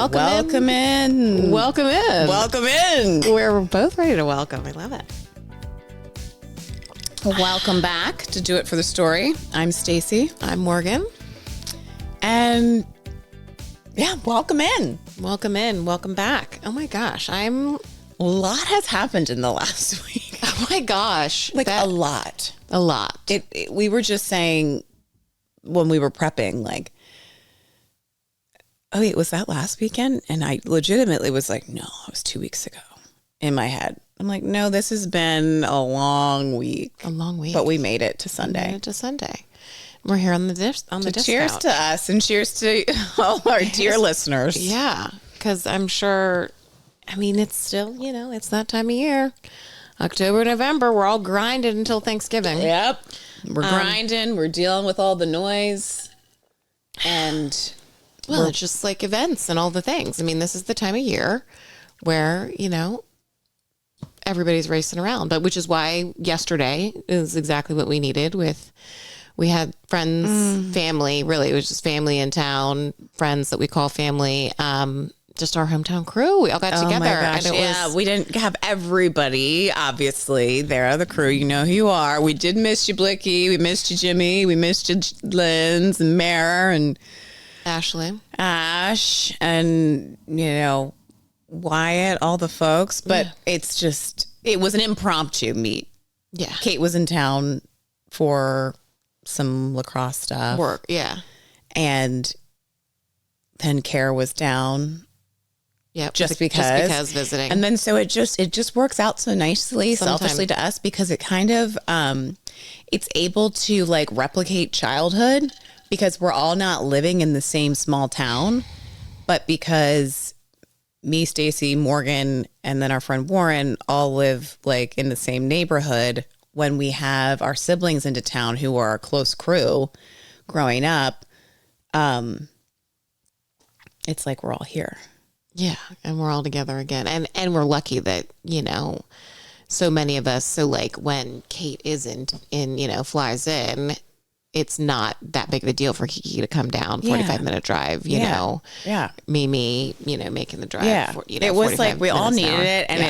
Welcome in. Welcome in. Welcome in. We're both ready to welcome. I love it. Welcome back to Do It for the Story. I'm Stacey. I'm Morgan. And yeah, welcome in. Welcome in. Welcome back. Oh my gosh. A lot has happened in the last week. Oh my gosh. A lot. A lot. We were just saying when we were prepping, like, oh wait, was that last weekend? And I legitimately was like, no, it was 2 weeks ago in my head. I'm like, no, this has been a long week. A long week. But we made it to Sunday. We're here on the disc. Cheers couch. to us and cheers to all our dear listeners. Yeah. Because I'm sure, it's still, it's that time of year. October, November, we're all grinding until Thanksgiving. Yep. We're grinding. We're dealing with all the noise. And well, it's just like events and all the things. This is the time of year where, everybody's racing around, but which is why yesterday is exactly what we needed we had friends, family, really, it was just family in town, friends that we call family, just our hometown crew. We all got together. My gosh. We didn't have everybody, obviously. They're the crew. You know who you are. We did miss you, Blicky. We missed you, Jimmy. We missed you, Linz and Mare and Ashley. Ash and, Wyatt, all the folks. But it was an impromptu meet. Yeah. Kate was in town for some lacrosse stuff. Work, yeah. And then Kara was down. Yeah, just because visiting. And then so it just works out so nicely, selfishly to us, because it kind of it's able to like replicate childhood, because we're all not living in the same small town, but because me, Stacey, Morgan, and then our friend Warren all live like in the same neighborhood. When we have our siblings into town who are a close crew growing up, it's like we're all here. Yeah, and we're all together again. And we're lucky that, so many of us, so like when Kate isn't in, flies in, it's not that big of a deal for Kiki to come down, 45-minute drive, you know. Yeah. Mimi, making the drive. Yeah. It was like we all needed it. And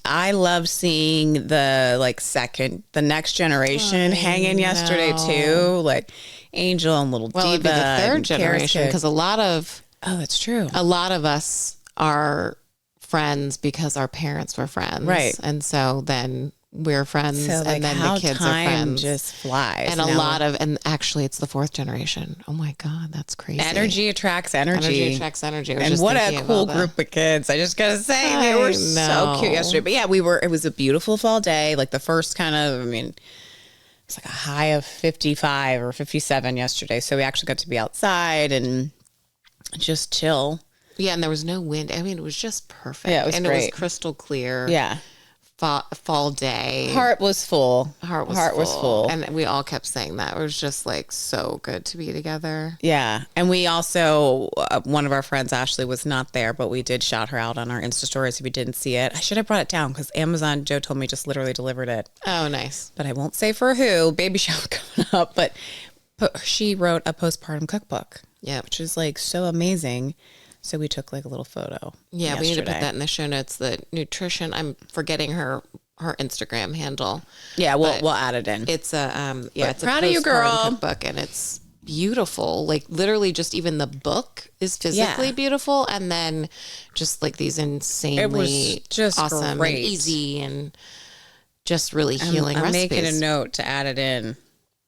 I love seeing the next generation hanging yesterday too. Like Angel and Little Diva. It'd be the third generation, because oh, that's true. A lot of us are friends because our parents were friends. Right. And so then we're friends, so, and then the kids are friends. Just flies. And and actually it's the fourth generation. Oh my God, that's crazy. Energy attracts energy. Energy attracts energy. And what a cool group of kids. I just gotta say, they were so cute yesterday. But yeah, it was a beautiful fall day. Like the first kind of, it's like a high of 55 or 57 yesterday. So we actually got to be outside and just chill. Yeah, and there was no wind. It was just perfect. Yeah, it was great. It was crystal clear. Yeah. Fall day. Heart was full. Heart was full. And we all kept saying that. It was just like so good to be together. Yeah. And we also, one of our friends, Ashley, was not there, but we did shout her out on our Insta stories if you didn't see it. I should have brought it down because Amazon, Joe told me, just literally delivered it. Oh, nice. But I won't say for who. Baby shower coming up. But she wrote a postpartum cookbook. Yeah. Which is like so amazing. So we took like a little photo. Yeah, yesterday. We need to put that in the show notes. The nutrition. I'm forgetting her Instagram handle. Yeah, we'll add it in. It's it's proud a of you, girl. Cookbook, and it's beautiful. Like literally, just even the book is physically beautiful, and then just like these insanely it was just awesome great. And easy and just really healing I'm recipes. making a note to add it in.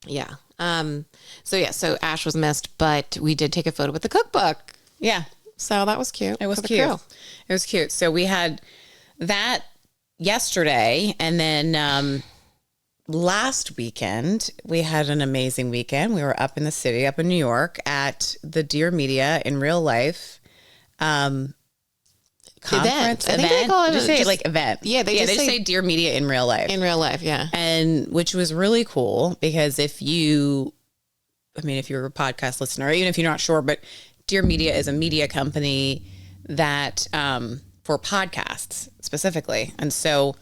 Yeah. So Ash was missed, but we did take a photo with the cookbook. Yeah. So that was cute. It was cute. It was cute. So we had that yesterday, and then last weekend we had an amazing weekend. We were up in the city, up in New York, at the Dear Media in Real Life conference. I think they call it event. Yeah, they just say Dear Media in Real Life. In real life, yeah. And which was really cool because if you're a podcast listener, even if you're not sure, but Dear Media is a media company that for podcasts specifically. And so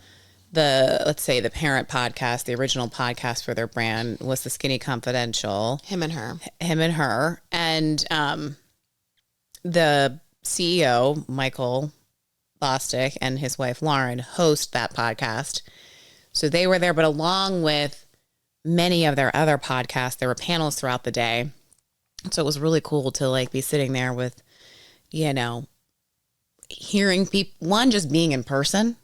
let's say the parent podcast, the original podcast for their brand was The Skinny Confidential. Him and Her. And the CEO, Michael Bostic, and his wife, Lauren, host that podcast. So they were there, but along with many of their other podcasts, there were panels throughout the day. So it was really cool to like be sitting there with, you know, hearing people, one, just being in person.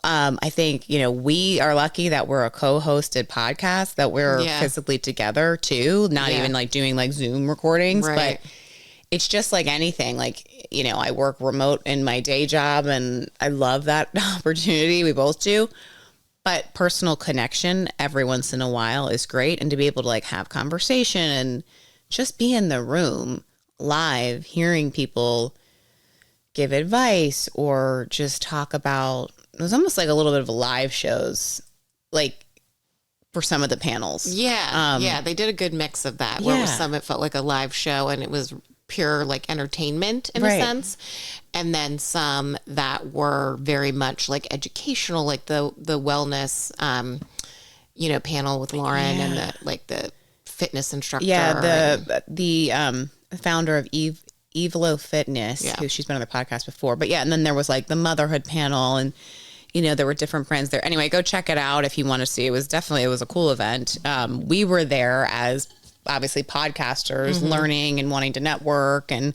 I think, you know, we are lucky that we're a co-hosted podcast, that we're physically together too, not even like doing like Zoom recordings, but it's just like anything. Like, you know, I work remote in my day job and I love that opportunity. We both do. But personal connection every once in a while is great. And to be able to like have conversation and just be in the room live, hearing people give advice or just talk about, it was almost like a little bit of live shows, like for some of the panels. Yeah. They did a good mix of that where it felt like a live show and it was pure like entertainment in a sense. And then some that were very much like educational, like the wellness, you know, panel with Lauren and the fitness instructor. Yeah. The founder of Evelo Fitness, who she's been on the podcast before. But and then there was like the motherhood panel and, you know, there were different brands there. Anyway, go check it out if you want to see. It was a cool event. We were there as obviously podcasters learning and wanting to network and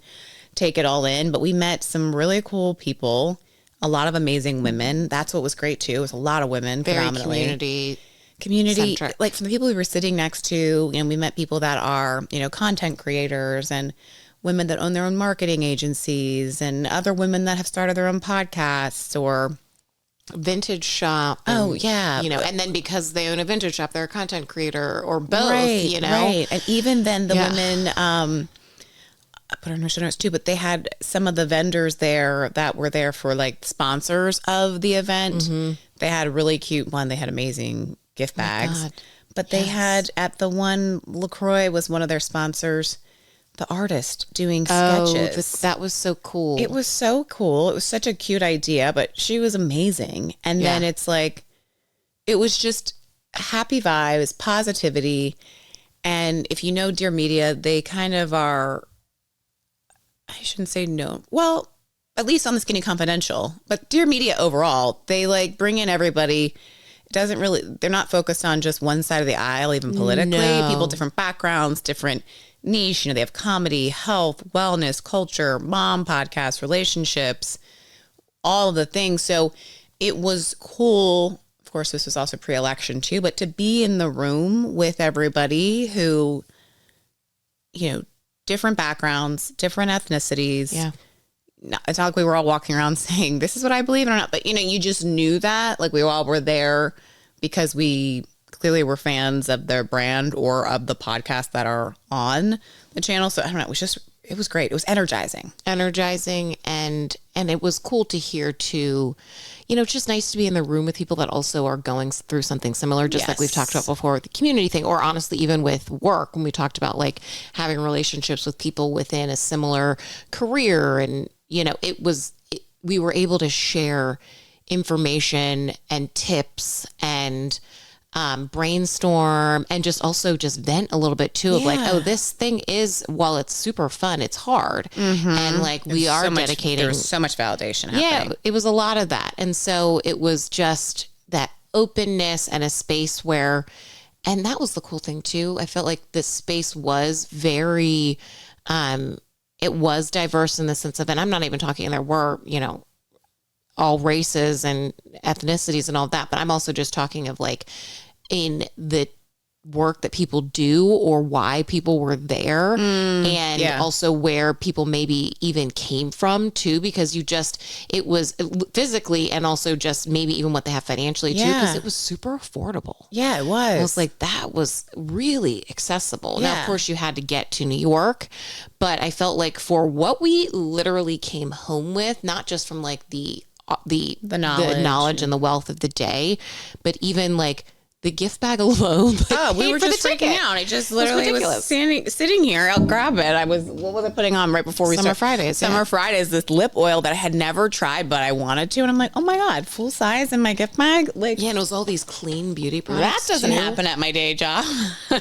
take it all in. But we met some really cool people, a lot of amazing women. That's what was great too. It was a lot of women, very predominantly. Community like from the people we were sitting next to, and we met people that are, you know, content creators and women that own their own marketing agencies and other women that have started their own podcasts or vintage shop. And, you know, and then because they own a vintage shop, they're a content creator or both, you know. Right. And even then the women, I put on her show notes too, but they had some of the vendors there that were there for like sponsors of the event. They had a really cute one. They had amazing gift bags, but they had at the one, LaCroix was one of their sponsors, the artist doing sketches. That was so cool. It was so cool. It was such a cute idea, but she was amazing. And then it's like, it was just happy vibes, positivity. And if you know Dear Media, they kind of are, I shouldn't say no. Well, at least on the Skinny Confidential, but Dear Media overall, they like bring in everybody. It doesn't really, they're not focused on just one side of the aisle, even politically. People, different backgrounds, different niche. You know, they have comedy, health, wellness, culture, mom podcasts, relationships, all of the things. So it was cool. Of course, this was also pre-election too, but to be in the room with everybody who, you know, different backgrounds, different ethnicities. Yeah. It's not like we were all walking around saying, this is what I believe in or not. But, you know, you just knew that. Like we all were there because we clearly were fans of their brand or of the podcast that are on the channel. So I don't know. It was great. It was energizing. And it was cool to hear too, you know, it's just nice to be in the room with people that also are going through something similar, just like we've talked about before with the community thing, or honestly, even with work, when we talked about like having relationships with people within a similar career. And, you know, we were able to share information and tips and brainstorm and just also just vent a little bit too of like, oh, this thing is, while it's super fun, it's hard. And like we are dedicating. There's so much validation happening. Yeah, it was a lot of that. And so it was just that openness and a space where, and that was the cool thing too. I felt like this space was very, it was diverse in the sense of, and I'm not even talking, there were, you know, all races and ethnicities and all that, but I'm also just talking of like in the work that people do or why people were there and also where people maybe even came from too, because it was physically and also just maybe even what they have financially too, because it was super affordable. Yeah, it was. I was like, that was really accessible. Now, of course, you had to get to New York, but I felt like for what we literally came home with, not just from like the knowledge and the wealth of the day, but even like the gift bag alone. We were just freaking out. I just literally was sitting here. I'll grab it. What was I putting on right before we started? Summer Fridays, this lip oil that I had never tried, but I wanted to. And I'm like, oh my God, full size in my gift bag. Like, yeah, and it was all these clean beauty products. That doesn't happen at my day job.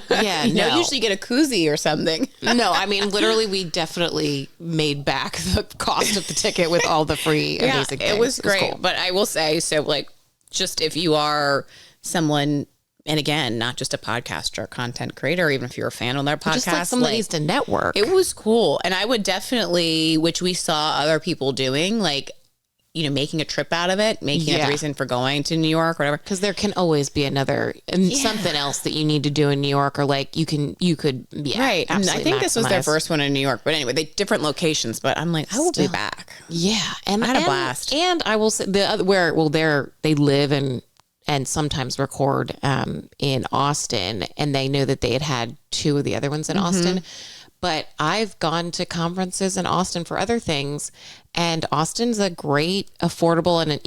Yeah, no. Usually get a koozie or something. No, I mean, literally, we definitely made back the cost of the ticket with all the free amazing things. It was great. Cool. But I will say, so like, just if you are someone, and again, not just a podcaster, content creator, even if you're a fan on their podcast, just like someone that needs to network. It was cool. And I would definitely, which we saw other people doing, like, making a trip out of it, making it the reason for going to New York or whatever. Because there can always be something else that you need to do in New York, or like you could, right. And I think this was their first one in New York, but anyway, they different locations, but I'm like, I will be back. Yeah. And I had a blast. And I will say they live and sometimes record in Austin, and they know that they had two of the other ones in Austin. But I've gone to conferences in Austin for other things, and Austin's a great, affordable, and and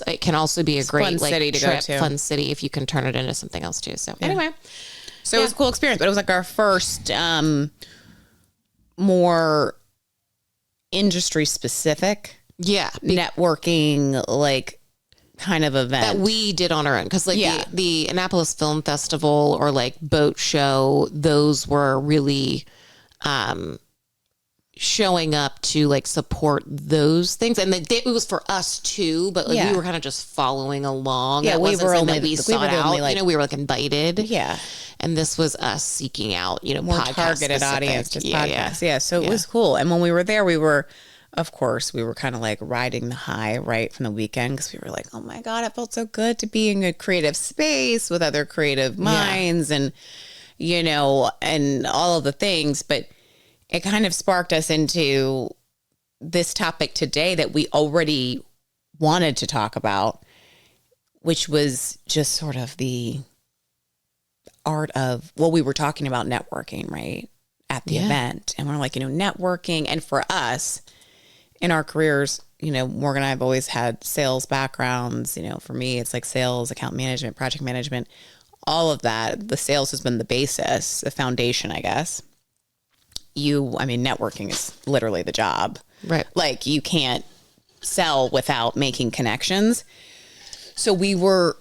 it can also be a great fun city to trip, go to. Fun city if you can turn it into something else too. So anyway, it was a cool experience, but it was like our first more industry specific, networking kind of event that we did on our own, because the Annapolis Film Festival or like boat show, those were really showing up to like support those things, and it was for us too, but we were kind of just following along. We were only we sought out, we were like invited, and this was us seeking out more targeted audience, just podcasts. So it was cool. And when we were there, of course, we were kind of like riding the high right from the weekend, because we were like, oh my God, it felt so good to be in a creative space with other creative minds and, and all of the things. But it kind of sparked us into this topic today that we already wanted to talk about, which was just sort of the art of, we were talking about networking, right, at the event. And we're like, networking. And for us, in our careers, Morgan and I have always had sales backgrounds. For me, it's like sales, account management, project management, all of that. The sales has been the basis, the foundation, I guess. Networking is literally the job. Right. Like, you can't sell without making connections. So we were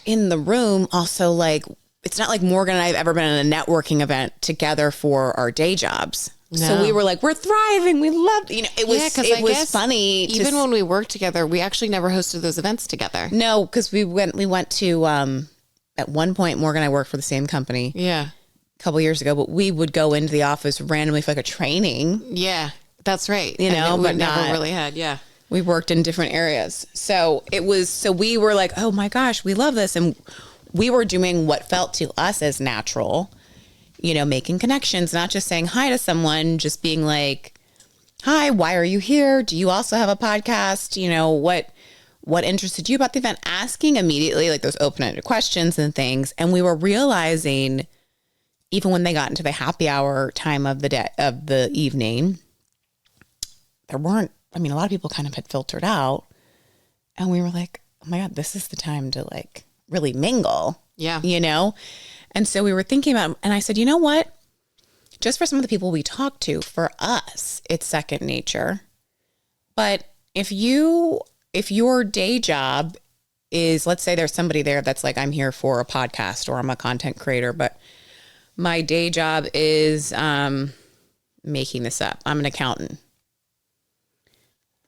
in the room also, like, it's not like Morgan and I have ever been in a networking event together for our day jobs. No. So we were like, we're thriving. We loved, it was funny. Even when we worked together, we actually never hosted those events together. No, because we went to, at one point, Morgan and I worked for the same company. Yeah. A couple years ago, but we would go into the office randomly for like a training. Yeah, that's right. But never really had. Yeah. We worked in different areas. So we were like, oh my gosh, we love this. And we were doing what felt to us as natural, making connections, not just saying hi to someone, just being like, hi, why are you here? Do you also have a podcast? What interested you about the event? Asking immediately, like, those open-ended questions and things. And we were realizing, even when they got into the happy hour time of the day, of the evening, there weren't, a lot of people kind of had filtered out, and we were like, oh my God, this is the time to like really mingle. Yeah. And so we were thinking about, and I said, you know what? Just for some of the people we talk to, for us, it's second nature. But if your day job is, let's say there's somebody there that's like, I'm here for a podcast, or I'm a content creator, but my day job is making this up, I'm an accountant.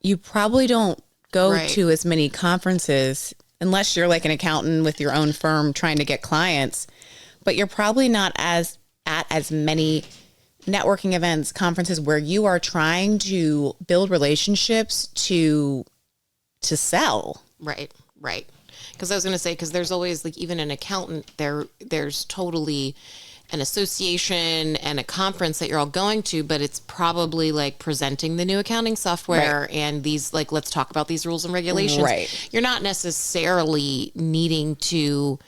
You probably don't go to as many conferences, unless you're like an accountant with your own firm trying to get clients, but you're probably not at as many networking events, conferences where you are trying to build relationships to sell. Right. Because I was going to say, because there's always, like, even an accountant, there's totally an association and a conference that you're all going to, but it's probably like presenting the new accounting software and these, like, let's talk about these rules and regulations. Right. You're not necessarily needing to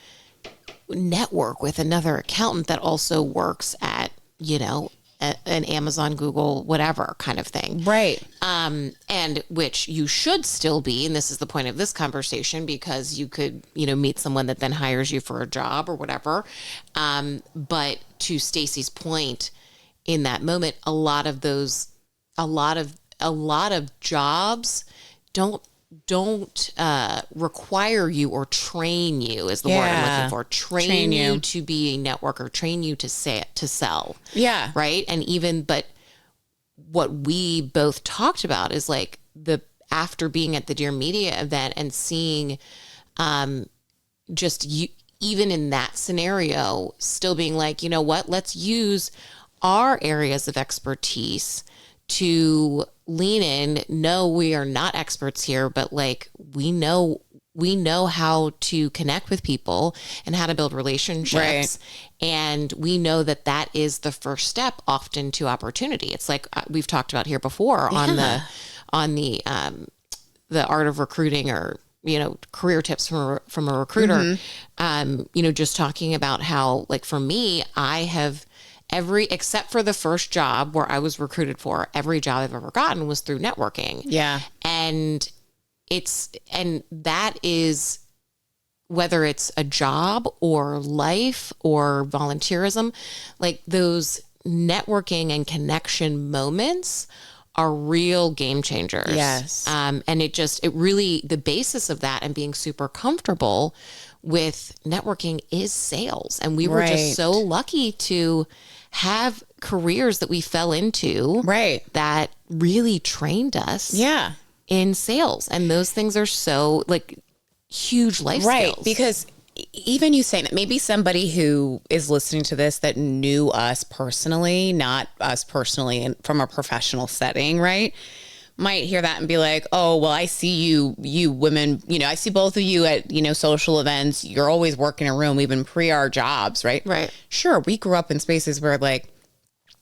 network with another accountant that also works at, an Amazon, Google, whatever kind of thing. Right. And which you should still be. And this is the point of this conversation, because you could, meet someone that then hires you for a job or whatever. But to Stacey's point, in that moment, a lot of jobs don't require you or train you, is the word I'm looking for. Train you to be a networker, train you to sell. Yeah. Right. And but what we both talked about is like after being at the Dear Media event and seeing, even in that scenario, still being like, you know what, let's use our areas of expertise to lean in. No, we are not experts here, but like we know how to connect with people and how to build relationships. Right. And we know that is the first step often to opportunity. It's like we've talked about here before on the art of recruiting, or career tips from a recruiter. Just talking about how, like, for me, I have except for the first job where I was recruited for, every job I've ever gotten was through networking. Yeah. And that is, whether it's a job or life or volunteerism, like those networking and connection moments are real game changers. Yes. And it really, the basis of that and being super comfortable with networking is sales. And we were just so lucky to have careers that we fell into that really trained us in sales. And those things are so, like, huge life skills. Because even you saying that, maybe somebody who is listening to this that knew us personally, not us personally from a professional setting, right, might hear that and be like, oh, well, I see you women, I see both of you at, social events. You're always working a room, even pre our jobs, right? Right. Sure. We grew up in spaces where, like,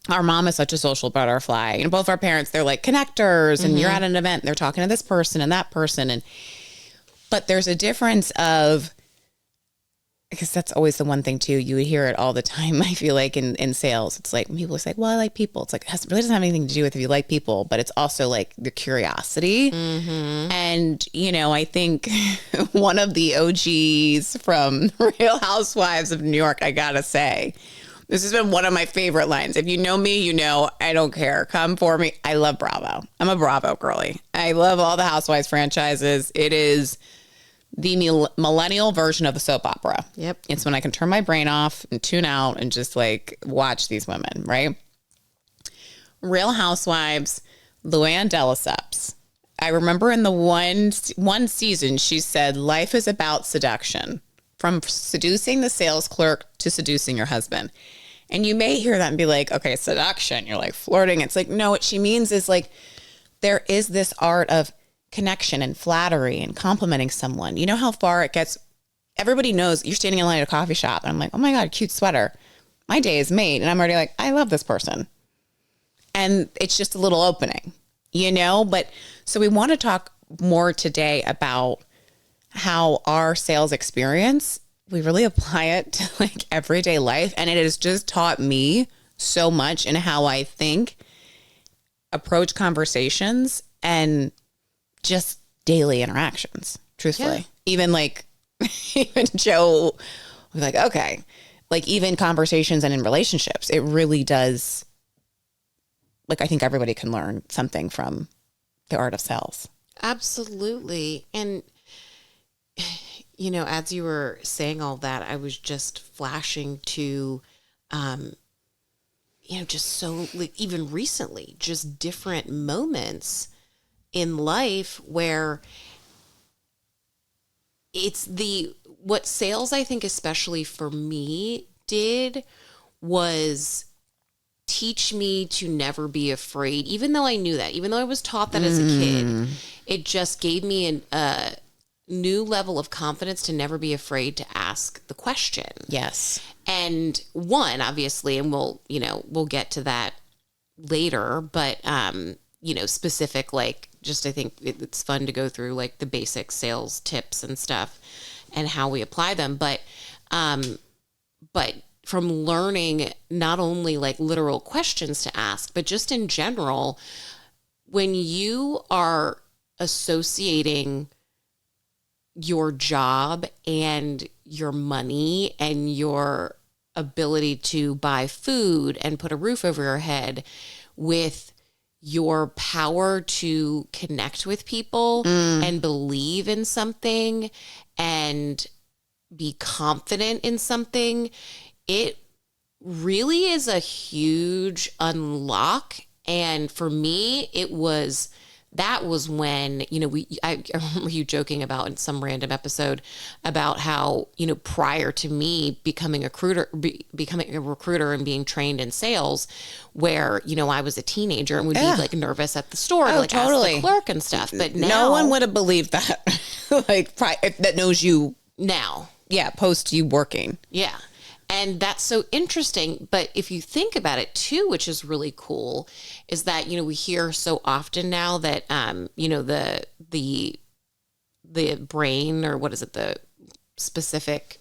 our mom is such a social butterfly. Both our parents, they're like connectors, and you're at an event and they're talking to this person and that person. But there's a difference of, because that's always the one thing too, you would hear it all the time, I feel like, in sales. It's like when people say, well, I like people. It's like, it really doesn't have anything to do with if you like people, but it's also like the curiosity. And, I think one of the OGs from Real Housewives of New York, I gotta say, this has been one of my favorite lines. If you know me, I don't care. Come for me. I love Bravo. I'm a Bravo girly. I love all the Housewives franchises. It is the millennial version of the soap opera. Yep. It's when I can turn my brain off and tune out and just, like, watch these women, right? Real Housewives, Luann de Lesseps. I remember in the one season, she said, life is about seduction, from seducing the sales clerk to seducing your husband. And you may hear that and be like, okay, seduction, you're like flirting. It's like, no, what she means is, like, there is this art of connection and flattery and complimenting someone. You know how far it gets. Everybody knows you're standing in line at a coffee shop and I'm like, oh my God, cute sweater. My day is made. And I'm already like, I love this person. And it's just a little opening, but so we want to talk more today about how our sales experience, we really apply it to, like, everyday life. And it has just taught me so much in how I think, approach conversations, and just daily interactions, truthfully. Even Joe was like, okay, like, even conversations and in relationships, it really does. Like, I think everybody can learn something from the art of sales. Absolutely. And, as you were saying all that, I was just flashing to, just so, like, even recently, just different moments in life where what sales, I think, especially for me, did was teach me to never be afraid, even though I knew that, even though I was taught that as a kid. It just gave me a new level of confidence to never be afraid to ask the question. Yes. And one, obviously, and we'll get to that later, but, specific, like, just, I think it's fun to go through, like, the basic sales tips and stuff and how we apply them. But from learning not only like literal questions to ask, but just in general, when you are associating your job and your money and your ability to buy food and put a roof over your head with your power to connect with people and believe in something and be confident in something, it really is a huge unlock. And for me, that was when, I remember you joking about in some random episode about how, prior to me becoming a recruiter and being trained in sales, where, I was a teenager and would be like nervous at the store to like totally. ask the clerk and stuff. But now no one would have believed that, that knows you now. Yeah. Post you working. Yeah. And that's so interesting. But if you think about it too, which is really cool, is that, we hear so often now that, the brain, or what is it, the specific,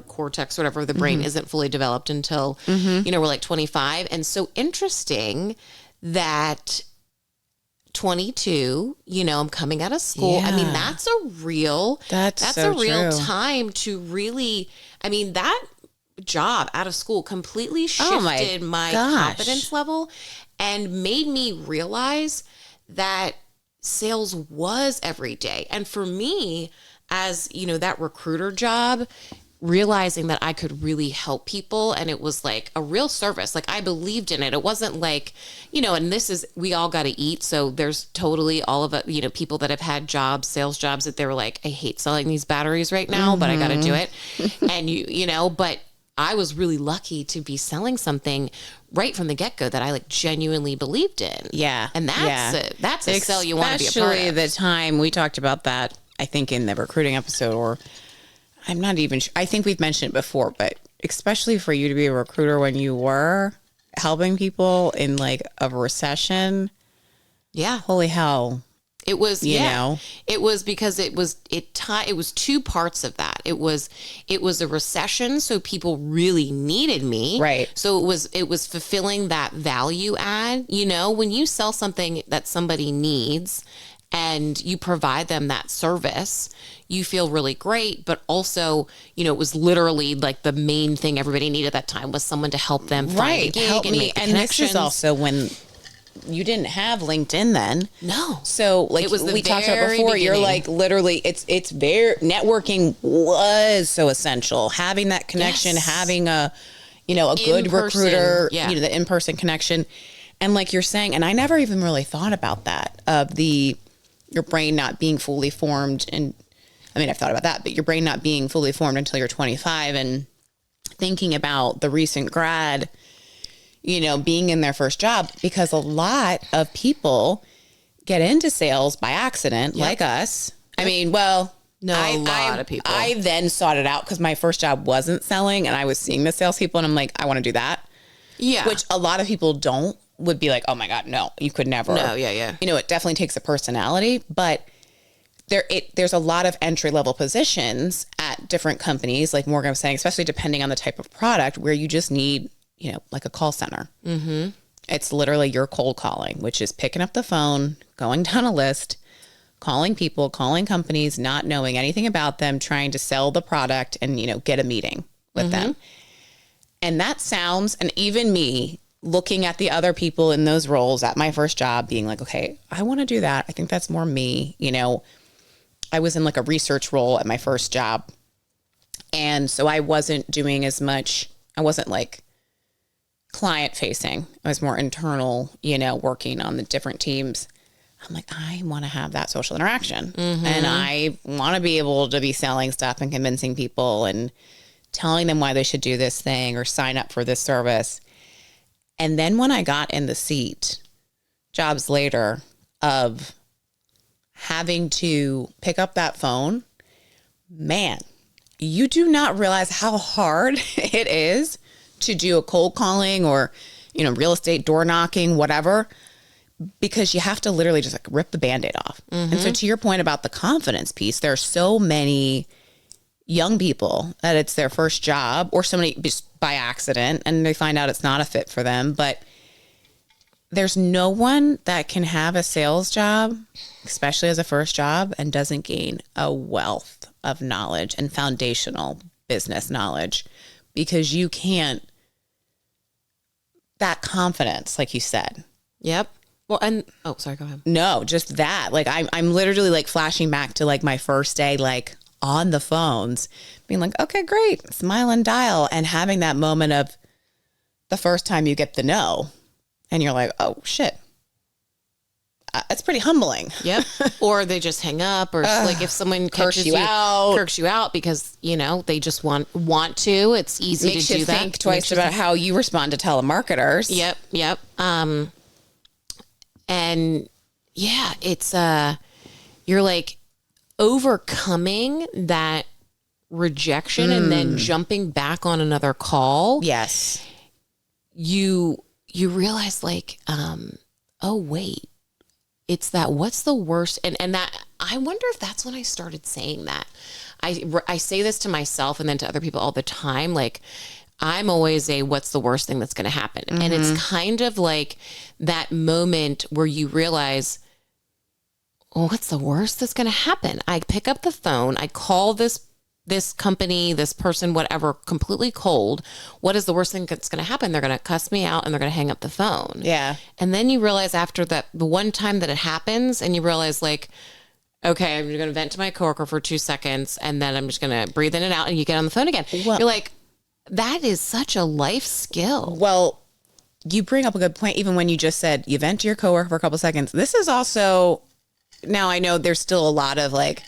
cortex, whatever, the brain isn't fully developed until, we're like 25. And so interesting that 22, I'm coming out of school. Yeah. I mean, that's a real true. time to really, that job out of school completely shifted my confidence level and made me realize that sales was every day. And for me, as that recruiter job, realizing that I could really help people, and it was like a real service. Like, I believed in it. It wasn't like, and we all got to eat. So there's totally all of it, people that have had sales jobs that they were like, I hate selling these batteries right now, but I got to do it. And but I was really lucky to be selling something right from the get-go that I like genuinely believed in. Yeah. And that's a sell you want to be a part of. Especially the time we talked about that, I think in the recruiting episode, or I'm not even sure. I think we've mentioned it before, but especially for you to be a recruiter when you were helping people in like a recession. Yeah. Holy hell. It was, it was because it was two parts of that. It was a recession. So people really needed me. Right. So it was fulfilling that value add, when you sell something that somebody needs and you provide them that service, you feel really great. But also, it was literally like the main thing everybody needed at that time was someone to help them find a gig and make the and connections. This is also when you didn't have LinkedIn then. No. So like it was we talked about before, beginning. you're like literally it's very networking was so essential. Having that connection, having a good recruiter, the in-person connection. And like you're saying, and I never even really thought about that of your brain not being fully formed. And I mean, I've thought about that, but your brain not being fully formed until you're 25 and thinking about the recent grad, being in their first job, because a lot of people get into sales by accident, like us. I mean, a lot of people. I then sought it out because my first job wasn't selling and I was seeing the salespeople and I'm like, I want to do that. Yeah. Which a lot of people would be like, oh my God, no, you could never. No, yeah. It definitely takes a personality, but there's a lot of entry-level positions at different companies, like Morgan was saying, especially depending on the type of product where you just need, like a call center. Mm-hmm. It's literally your cold calling, which is picking up the phone, going down a list, calling people, calling companies, not knowing anything about them, trying to sell the product and, get a meeting with them. And that sounds, and even me looking at the other people in those roles at my first job being like, okay, I want to do that. I think that's more me. I was in like a research role at my first job. And so I wasn't doing as much. I wasn't like client facing. I was more internal, working on the different teams. I'm like, I want to have that social interaction and I want to be able to be selling stuff and convincing people and telling them why they should do this thing or sign up for this service. And then when I got in the seat, jobs later, of having to pick up that phone, man, you do not realize how hard it is to do a cold calling or, real estate door knocking, whatever, because you have to literally just like rip the Band-Aid off. And so to your point about the confidence piece, there are so many young people that it's their first job, or somebody just by accident and they find out it's not a fit for them. But there's no one that can have a sales job, especially as a first job, and doesn't gain a wealth of knowledge and foundational business knowledge, because you can't, that confidence, like you said. Yep. Well, and sorry, go ahead. No, just that. Like I'm literally like flashing back to like my first day, like on the phones, being like, okay, great, smile and dial, and having that moment of the first time you get the no, and you're like, oh shit. It's pretty humbling. Yep. Or they just hang up, or like if someone kirks you out because, you know, they just want to. It's easy Makes to do you that. Think twice about how you respond to telemarketers. Yep. And yeah, it's you're like overcoming that rejection and then jumping back on another call. Yes. You realize like, oh wait. It's that, what's the worst? And that, I wonder if that's when I started saying that. I say this to myself and then to other people all the time. Like, I'm always what's the worst thing that's going to happen? Mm-hmm. And it's kind of like that moment where you realize, well, what's the worst that's going to happen? I pick up the phone, I call this company, this person, whatever, completely cold. What is the worst thing that's going to happen? They're going to cuss me out and they're going to hang up the phone. Yeah. And then you realize after that, the one time that it happens, and you realize like, okay, I'm going to vent to my coworker for 2 seconds, and then I'm just going to breathe in and out, and you get on the phone again. Well, you're like, that is such a life skill. Well, you bring up a good point. Even when you just said you vent to your coworker for a couple seconds, this is also, now I know there's still a lot of like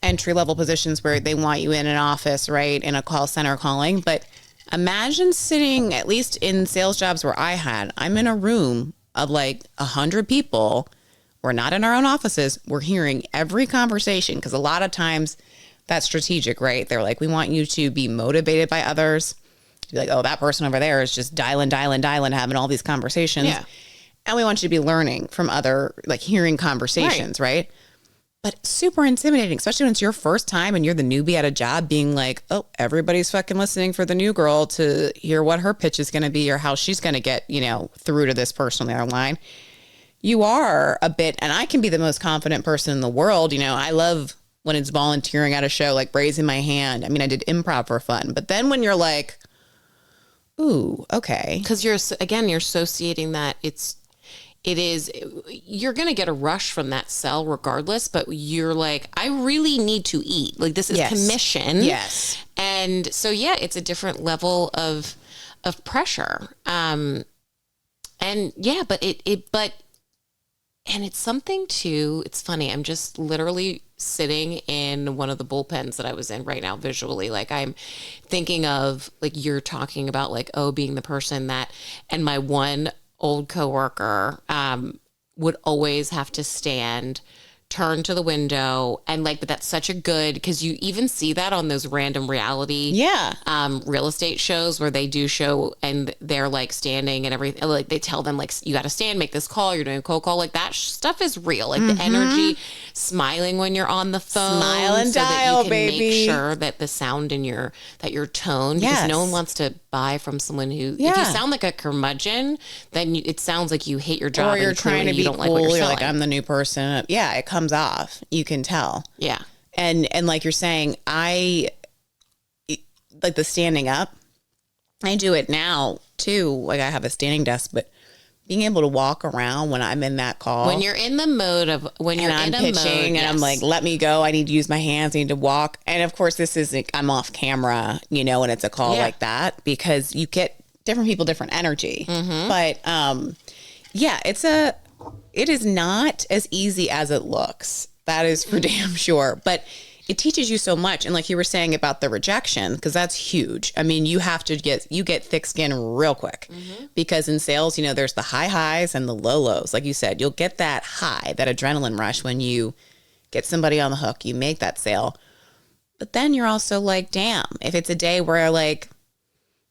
entry-level positions where they want you in an office, right, in a call center calling. But imagine sitting, at least in sales jobs where I'm in a room of like 100 people. We're not in our own offices. We're hearing every conversation, because a lot of times that's strategic, right? They're like, we want you to be motivated by others. Be like, oh, that person over there is just dialing, having all these conversations. Yeah. And we want you to be learning from other, like hearing conversations, right? But super intimidating, especially when it's your first time and you're the newbie at a job, being like, oh, everybody's fucking listening for the new girl to hear what her pitch is going to be or how she's going to get, you know, through to this person on the other line. You are a bit, and I can be the most confident person in the world. You know, I love when it's volunteering at a show, like raising my hand. I mean, I did improv for fun. But then when you're like, ooh, okay. Because you're associating that you're going to get a rush from that sell regardless, but you're like, I really need to eat. Like, this is commission. Yes. And so, yeah, it's a different level of pressure. And yeah, but and it's something too, it's funny. I'm just literally sitting in one of the bullpens that I was in right now visually. Like, I'm thinking of, like, you're talking about like, oh, being the person that, and my one old coworker would always have to stand, turn to the window, and like, but that's such a good, because you even see that on those random reality real estate shows where they do show and they're like standing and everything, like they tell them like, you got to stand, make this call, you're doing a cold call, like that stuff is real, like the energy, smiling when you're on the phone, smile and so dial, that you can baby. make sure that the sound in your tone, because no one wants to buy from someone who, if you sound like a curmudgeon, then it sounds like you hate your job, or you're trying to be cool, like what you're like, I'm the new person. Yeah, it comes off. You can tell. Yeah. And like you're saying, I like the standing up. I do it now too. Like, I have a standing desk, but being able to walk around when I'm in that call, when you're in the mode of, when you're in a pitching mode, and I'm like, let me go. I need to use my hands. I need to walk. And of course, this is, I'm off camera, you know, when it's a call like that, because you get different people, different energy. But yeah, it is not as easy as it looks. That is for damn sure. But it teaches you so much. And like you were saying about the rejection, because that's huge. I mean, you get thick skin real quick, because in sales, you know, there's the high highs and the low lows. Like you said, you'll get that high, that adrenaline rush when you get somebody on the hook, you make that sale. But then you're also like, damn, if it's a day where like,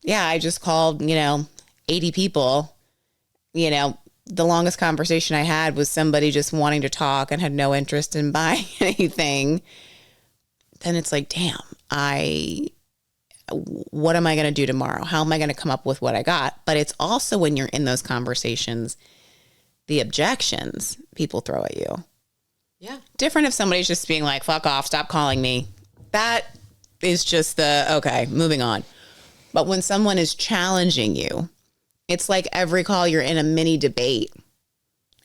yeah, I just called, you know, 80 people, you know, the longest conversation I had was somebody just wanting to talk and had no interest in buying anything. Then it's like, damn, what am I going to do tomorrow? How am I going to come up with what I got? But it's also when you're in those conversations, the objections people throw at you. Yeah. Different if somebody's just being like, fuck off, stop calling me. That is just okay, moving on. But when someone is challenging you, it's like every call you're in a mini debate.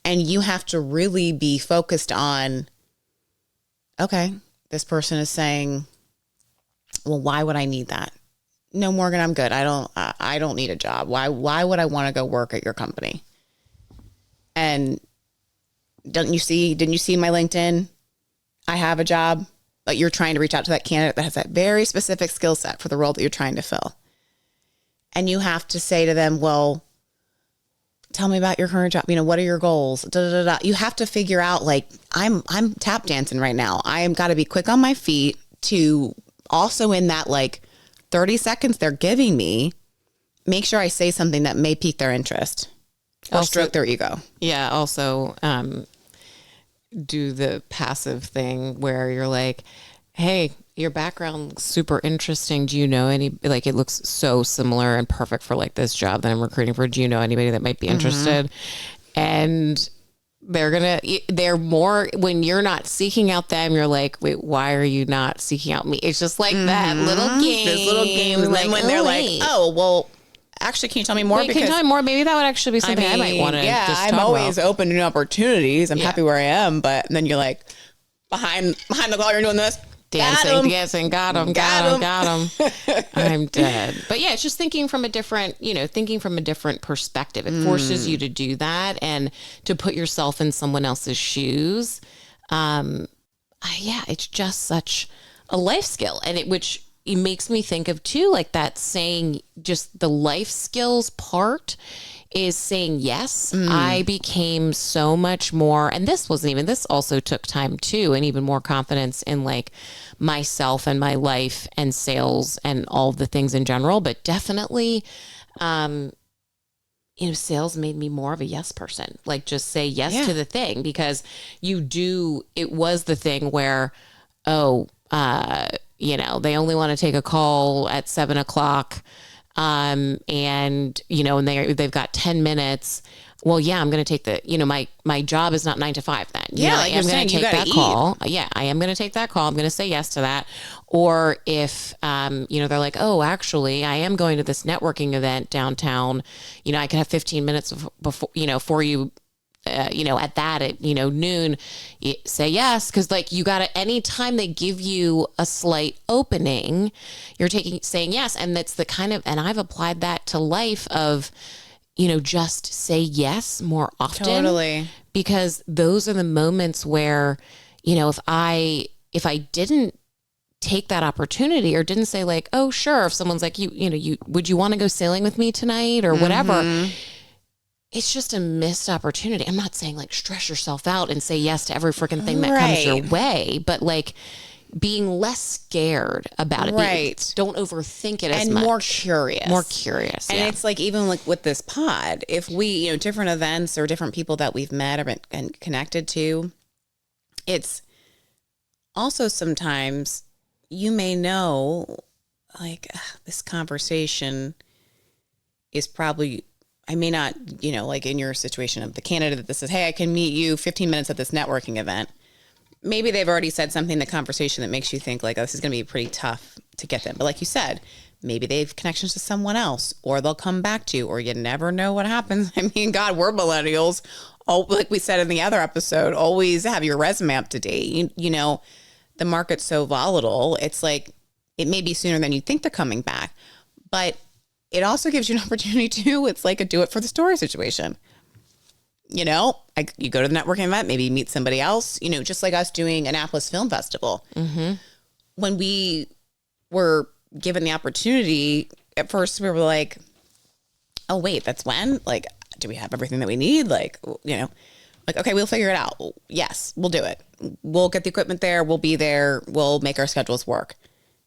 And you have to really be focused on, okay, this person is saying, well, why would I need that? No, Morgan, I'm good. I don't need a job. Why would I want to go work at your company? And didn't you see my LinkedIn? I have a job, but you're trying to reach out to that candidate that has that very specific skill set for the role that you're trying to fill. And you have to say to them, well, tell me about your current job. What are your goals? Da, da, da, da. You have to figure out, like, I'm tap dancing right now. I am got to be quick on my feet to also in that like 30 seconds they're giving me, make sure I say something that may pique their interest or stroke their ego. Yeah. Also, do the passive thing where you're like, hey, your background looks super interesting. Do you know it looks so similar and perfect for like this job that I'm recruiting for. Do you know anybody that might be interested? And they're more, when you're not seeking out them, you're like, wait, why are you not seeking out me? It's just like that little game. There's little games. Like, when they're like, oh, well, actually, can you tell me more? Can you tell me more? Maybe that would actually be something I might want to I'm always open to new opportunities. I'm happy where I am. But then you're like, behind the call, you're doing this. Dancing, got him. I'm dead. But yeah, it's just thinking from a different perspective. It forces you to do that and to put yourself in someone else's shoes. It's just such a life skill. And which it makes me think of too, like that saying, just the life skills part is saying yes. I became so much more, and this also took time too, and even more confidence in like myself and my life and sales and all the things in general. But definitely, sales made me more of a yes person. Like just say yes to the thing, because it was the thing where, they only want to take a call at 7:00. And they've got 10 minutes. Well, yeah, I'm going to take my job is not 9 to 5 then. Like I'm going to take that call. Yeah, I am going to take that call. I'm going to say yes to that. Or if, they're like, oh, actually, I am going to this networking event downtown. I could have 15 minutes before, for you. At noon, say yes. Cause like you gotta, anytime they give you a slight opening, you're saying yes. And that's the kind of, and I've applied that to life of, just say yes more often. Totally. Because those are the moments where, if I didn't take that opportunity or didn't say like, oh, sure. If someone's like, would you want to go sailing with me tonight or whatever? It's just a missed opportunity. I'm not saying like stress yourself out and say yes to every freaking thing that comes your way, but like being less scared about it. Right. Don't overthink it as much. And more curious. And it's like, even like with this pod, if we, different events or different people that we've met or been connected to, it's also sometimes you may know like this conversation is probably, I may not, like in your situation of the candidate that says, hey, I can meet you 15 minutes at this networking event. Maybe they've already said something in the conversation that makes you think like, oh, this is going to be pretty tough to get them. But like you said, maybe they have connections to someone else, or they'll come back to you, or you never know what happens. I mean, God, we're millennials. Oh, like we said in the other episode, always have your resume up to date. The market's so volatile. It's like, it may be sooner than you think they're coming back, but it also gives you an opportunity to, it's like a do it for the story situation. You go to the networking event, maybe meet somebody else, just like us doing Annapolis Film Festival. Mm-hmm. When we were given the opportunity, at first we were like, oh, wait, that's when? Like, do we have everything that we need? Like, like, okay, we'll figure it out. Yes, we'll do it. We'll get the equipment there. We'll be there. We'll make our schedules work.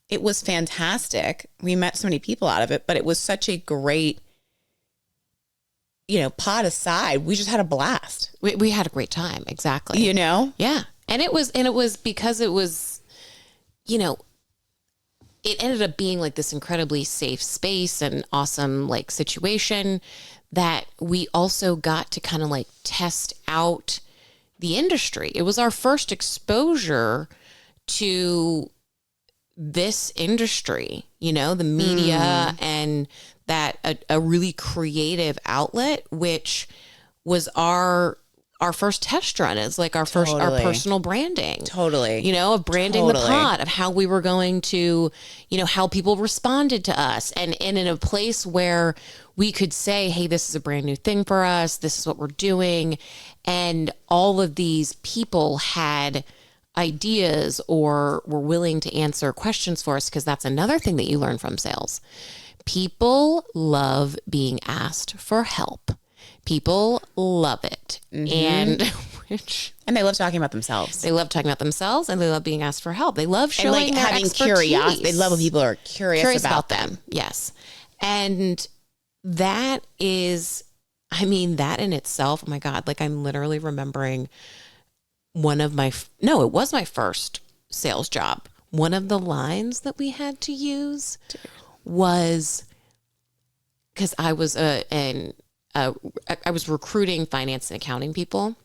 It was fantastic. We met so many people out of it, but it was such a great, pod aside, we just had a blast. We had a great time. Exactly. Yeah. And it was because it was, it ended up being like this incredibly safe space and awesome like situation that we also got to kind of like test out the industry. It was our first exposure to this industry, you know, the media and that a really creative outlet, which was our first test run. Is like our first, our personal branding. Totally. You know, of branding the pod, of how we were going to, you know, how people responded to us, and in a place where we could say, hey, this is a brand new thing for us. This is what we're doing. And all of these people had ideas or were willing to answer questions for us, because that's another thing that you learn from sales. People love being asked for help. People love it. And they love talking about themselves. They love talking about themselves, and they love being asked for help. They love showing and like their having expertise. curiosity. They love when people are curious about them. Yes. And that is, I mean, that in itself, oh my God, like I'm literally remembering it was my first sales job. One of the lines that we had to use was, because I was I was recruiting finance and accounting people.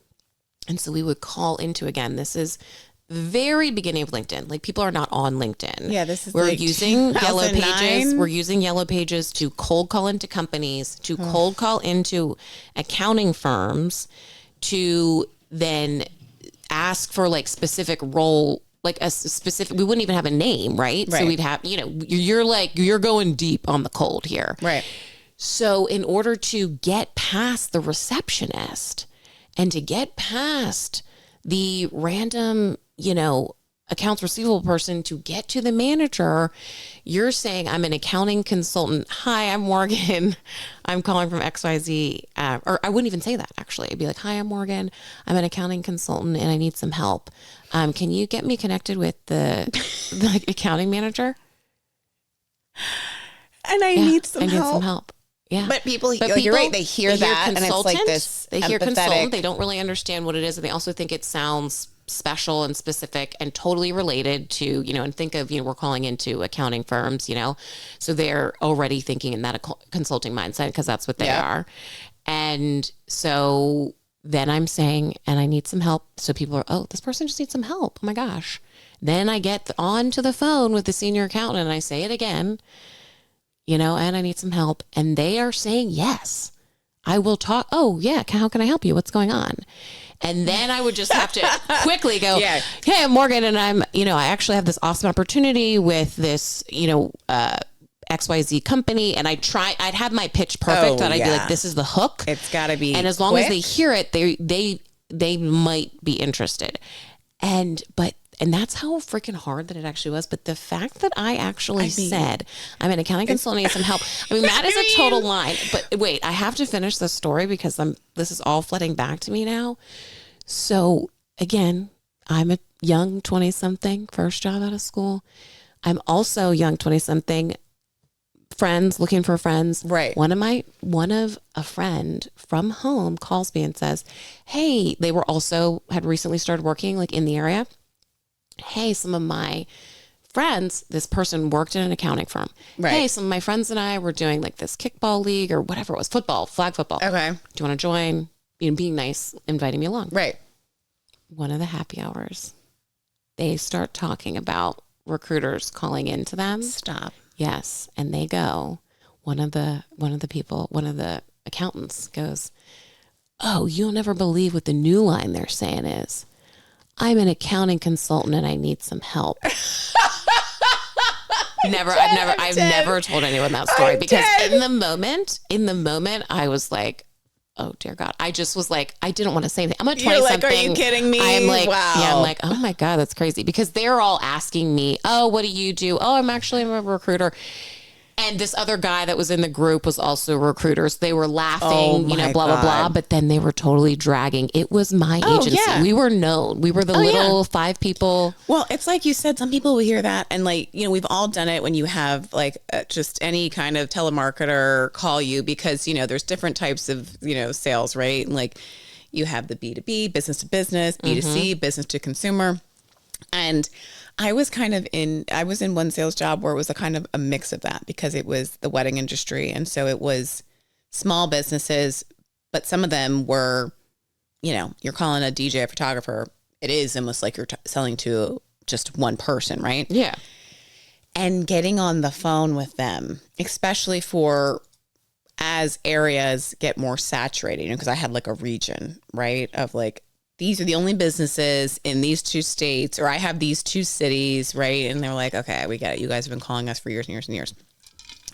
And so we would call into, again, this is very beginning of LinkedIn. Like, people are not on LinkedIn. Yeah, this is we're like using Yellow 2009. Pages. We're using Yellow Pages to cold call into companies, to cold call into accounting firms, to then ask for like specific role, like a specific, we wouldn't even have a name, right? So we'd have, you know, you're going deep on the cold here. Right. So in order to get past the receptionist and to get past the random, you know, accounts receivable person to get to the manager, you're saying, I'm an accounting consultant. Hi, I'm Morgan. I'm calling from XYZ. Or I wouldn't even say that, actually. I'd be like, hi, I'm Morgan. I'm an accounting consultant and I need some help. Can you get me connected with the accounting manager? And I need some help. Yeah. But people, you're right. They hear that and it's like this. They hear consultant. They don't really understand what it is. And they also think it sounds special and specific and totally related to, you know, and think of, you know, we're calling into accounting firms, you know, so they're already thinking in that consulting mindset, because that's what they are. And so then I'm saying, and I need some help. So people are, oh, this person just needs some help. Oh my gosh. Then I get onto the phone with the senior accountant and I say it again, you know, and I need some help. And they are saying, yes, I will talk. Oh yeah. How can I help you? What's going on? And then I would just have to quickly go, hey, I'm Morgan, and I'm, you know, I actually have this awesome opportunity with this, you know, XYZ company. And I'd have my pitch perfect, and I'd be like, this is the hook. It's got to be. And as long as they hear it, they might be interested. And that's how freaking hard that it actually was. But the fact that I actually said, I'm an accounting consultant, I need some help. I mean, that is a total line. But wait, I have to finish the story because this is all flooding back to me now. So again, I'm a young 20-something, first job out of school. I'm also young 20-something, friends, looking for friends. Right. One of a friend from home calls me and says, hey, they had recently started working like in the area. Hey, some of my friends, this person worked in an accounting firm. Right. Hey, some of my friends and I were doing like this kickball league or whatever it was, flag football. Okay. Do you want to join? You know, being nice, inviting me along. Right. One of the happy hours, they start talking about recruiters calling into them. Stop. Yes. And they go, one of the accountants goes, oh, you'll never believe what the new line they're saying is. I'm an accounting consultant and I need some help. I've never told anyone that story because in the moment I was like, oh dear God. I just was like, I didn't want to say anything. I'm a 20-something. Are you kidding me? I'm like, wow. Yeah, I'm like, oh my God, that's crazy. Because they're all asking me, oh, what do you do? Oh, I'm actually a recruiter. And this other guy that was in the group was also recruiters. They were laughing, blah, blah, blah. But then they were totally dragging. It was my agency. Yeah. We were known. We were the little 5 people. Well, it's like you said, some people will hear that. And like, you know, we've all done it when you have like just any kind of telemarketer call you because, you know, there's different types of, you know, sales, right? And like you have the B2B, business to business, B2C, business to consumer. And I was in one sales job where it was a kind of a mix of that because it was the wedding industry. And so it was small businesses, but some of them were, you're calling a DJ, a photographer. It is almost like you're selling to just one person, right? Yeah. And getting on the phone with them, especially as areas get more saturated, because I had like a region, right? Of like, these are the only businesses in these 2 states, or I have these 2 cities, right? And they're like, okay, we get it. You guys have been calling us for years and years and years.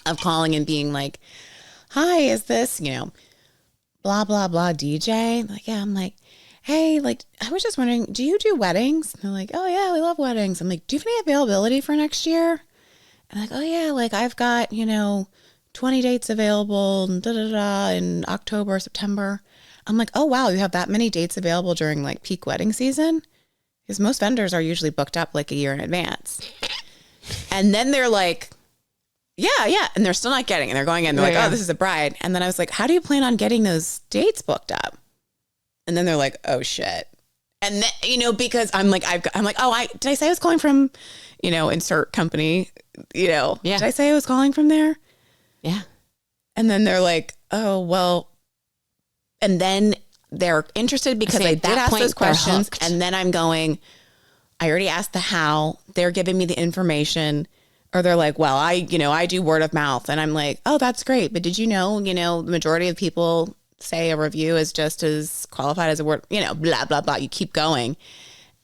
Of calling and being like, hi, is this, blah, blah, blah DJ? Like, yeah. I'm like, hey, like, I was just wondering, do you do weddings? And they're like, oh yeah, we love weddings. I'm like, do you have any availability for next year? And like, oh yeah, like I've got, 20 dates available and in October, September. I'm like, oh, wow, you have that many dates available during like peak wedding season? Because most vendors are usually booked up like a year in advance. And then they're like, yeah. And they're still not getting it. And they're going in. They're like, oh, this is a bride. And then I was like, how do you plan on getting those dates booked up? And then they're like, oh, shit. And then, because I'm like, did I say I was calling from, insert company, Yeah. Did I say I was calling from there? Yeah. And then they're like, oh, well. And then they're interested because I did ask those questions. And then I'm going, I already asked the how. They're giving me the information. Or they're like, well, I do word of mouth. And I'm like, oh, that's great. But did you know, the majority of people say a review is just as qualified as a word, blah, blah, blah. You keep going.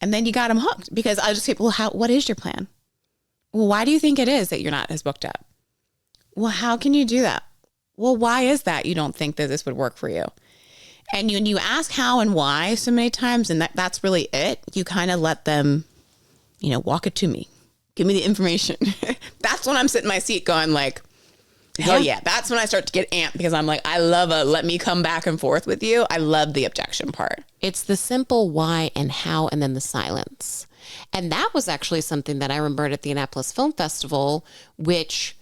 And then you got them hooked because I just say, well, what is your plan? Well, why do you think it is that you're not as booked up? Well, how can you do that? Well, why is that you don't think that this would work for you? And you ask how and why so many times, and that's really it. You kind of let them, walk it to me. Give me the information. That's when I'm sitting in my seat going like, hell yeah. That's when I start to get amped because I'm like, I love let me come back and forth with you. I love the objection part. It's the simple why and how and then the silence. And that was actually something that I remembered at the Annapolis Film Festival, which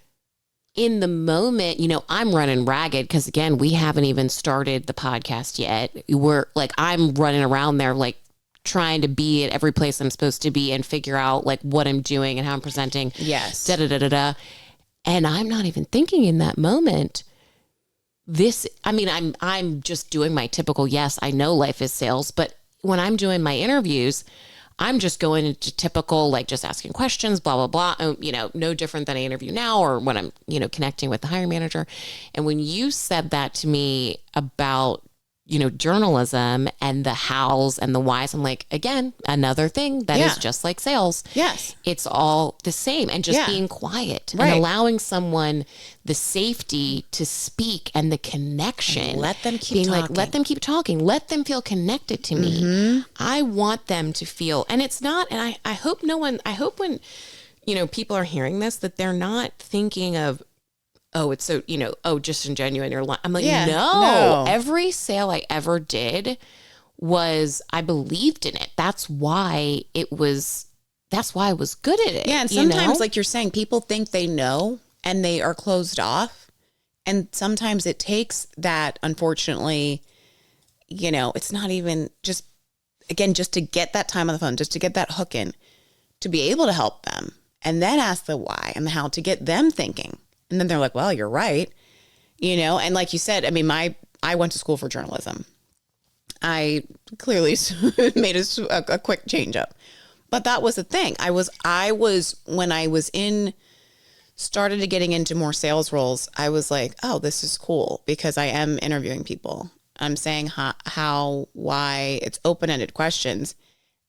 in the moment, I'm running ragged because again, we haven't even started the podcast yet. We're like, I'm running around there like trying to be at every place I'm supposed to be and figure out like what I'm doing and how I'm presenting. Yes. And I'm not even thinking in that moment, I'm just doing my typical, yes, I know life is sales, but when I'm doing my interviews, I'm just going into typical, like just asking questions, blah, blah, blah, no different than I interview now or when I'm, connecting with the hiring manager. And when you said that to me about, journalism and the hows and the whys, I'm like, again, another thing that is just like sales. Yes. It's all the same and just being quiet and allowing someone the safety to speak and the connection. And let them keep talking. Like, let them keep talking. Let them feel connected to me. Mm-hmm. I want them to feel, and it's not, and I hope when, people are hearing this, that they're not thinking of, oh, it's so, just ingenuine. You're lying. I'm like, no. Every sale I ever did I believed in it. That's why I was good at it. Yeah. And sometimes, like you're saying, people think they know and they are closed off. And sometimes it takes that, unfortunately, it's not even just to get that time on the phone, just to get that hook in, to be able to help them and then ask the why and the how to get them thinking. And then they're like, well, you're right. And like you said, I went to school for journalism. I clearly made a quick change up, but that was the thing. I was, when I was started to getting into more sales roles, I was like, oh, this is cool because I am interviewing people. I'm saying how, why, it's open-ended questions.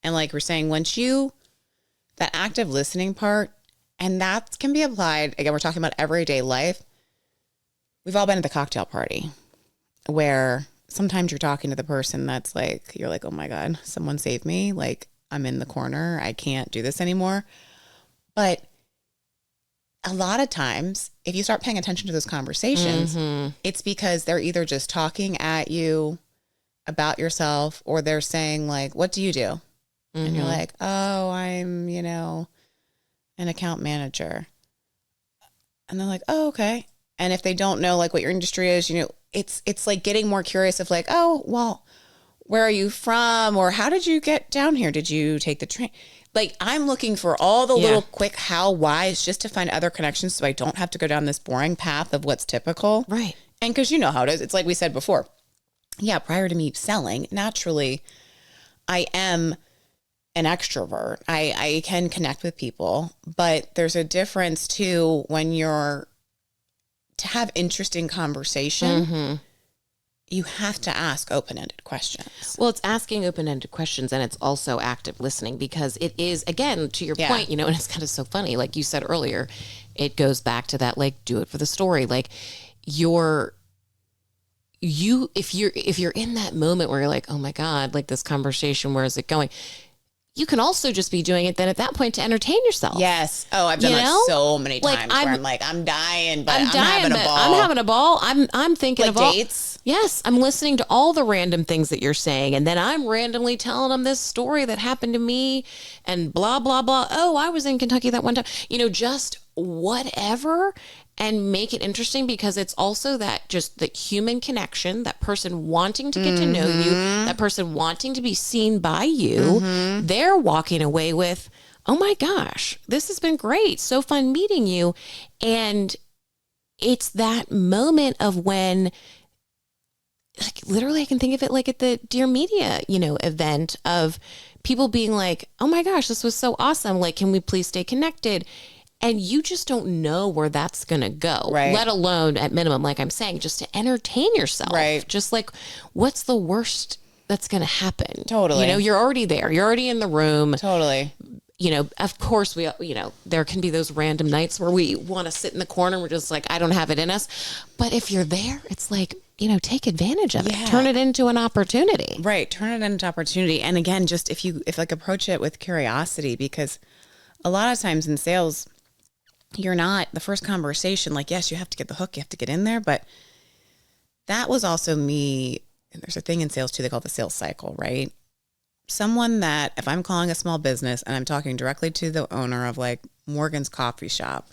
And like we're saying, that active listening part, and that can be applied, again, we're talking about everyday life. We've all been at the cocktail party where sometimes you're talking to the person that's like, you're like, oh my God, someone save me. Like I'm in the corner. I can't do this anymore. But a lot of times, if you start paying attention to those conversations, it's because they're either just talking at you about yourself or they're saying like, what do you do? And you're like, oh, I'm, an account manager. And they're like, oh, okay. And if they don't know like what your industry is, it's like getting more curious of like, oh, well, where are you from? Or how did you get down here? Did you take the train? Like, I'm looking for all the little quick how, whys just to find other connections so I don't have to go down this boring path of what's typical. Right. And because you know how it is. It's like we said before. Yeah, prior to me selling, naturally, I am an extrovert. I can connect with people, but there's a difference too when you're to have interesting conversation. You have to ask open-ended questions. Well, it's asking open-ended questions, and it's also active listening, because it is, again, to your point, you know, and it's kind of so funny. Like you said earlier, it goes back to that, like, do it for the story. Like if you're in that moment where you're like, oh my God, like this conversation, where is it going? You can also just be doing it then at that point to entertain yourself. Yes. Oh, I've done that so many times where I'm like, I'm dying, but I'm having a ball. I'm having a ball. I'm thinking like of dates. Yes, I'm listening to all the random things that you're saying, and then I'm randomly telling them this story that happened to me, and blah blah blah. Oh, I was in Kentucky that one time. You know, just whatever, and make it interesting, because it's also that just the human connection, that person wanting to get to know you, that person wanting to be seen by you. They're walking away with, oh my gosh, this has been great. So fun meeting you. And it's that moment of when, like, literally I can think of it like at the Dear Media, you know, event, of people being like, oh my gosh, this was so awesome. Like, can we please stay connected? And you just don't know where that's going to go, let alone at minimum, like I'm saying, just to entertain yourself. Right. Just like, what's the worst that's going to happen? Totally. You know, you're already there. You're already in the room. Totally. You know, of course, there can be those random nights where we want to sit in the corner and we're just like, I don't have it in us. But if you're there, it's like, you know, take advantage of it. Turn it into an opportunity. Right. Turn it into opportunity. And again, just if approach it with curiosity, because a lot of times in sales, you're not the first conversation. Like, yes, you have to get the hook, you have to get in there. But that was also me. And there's a thing in sales too, they call it the sales cycle, right? Someone that, if I'm calling a small business and I'm talking directly to the owner of like Morgan's coffee shop,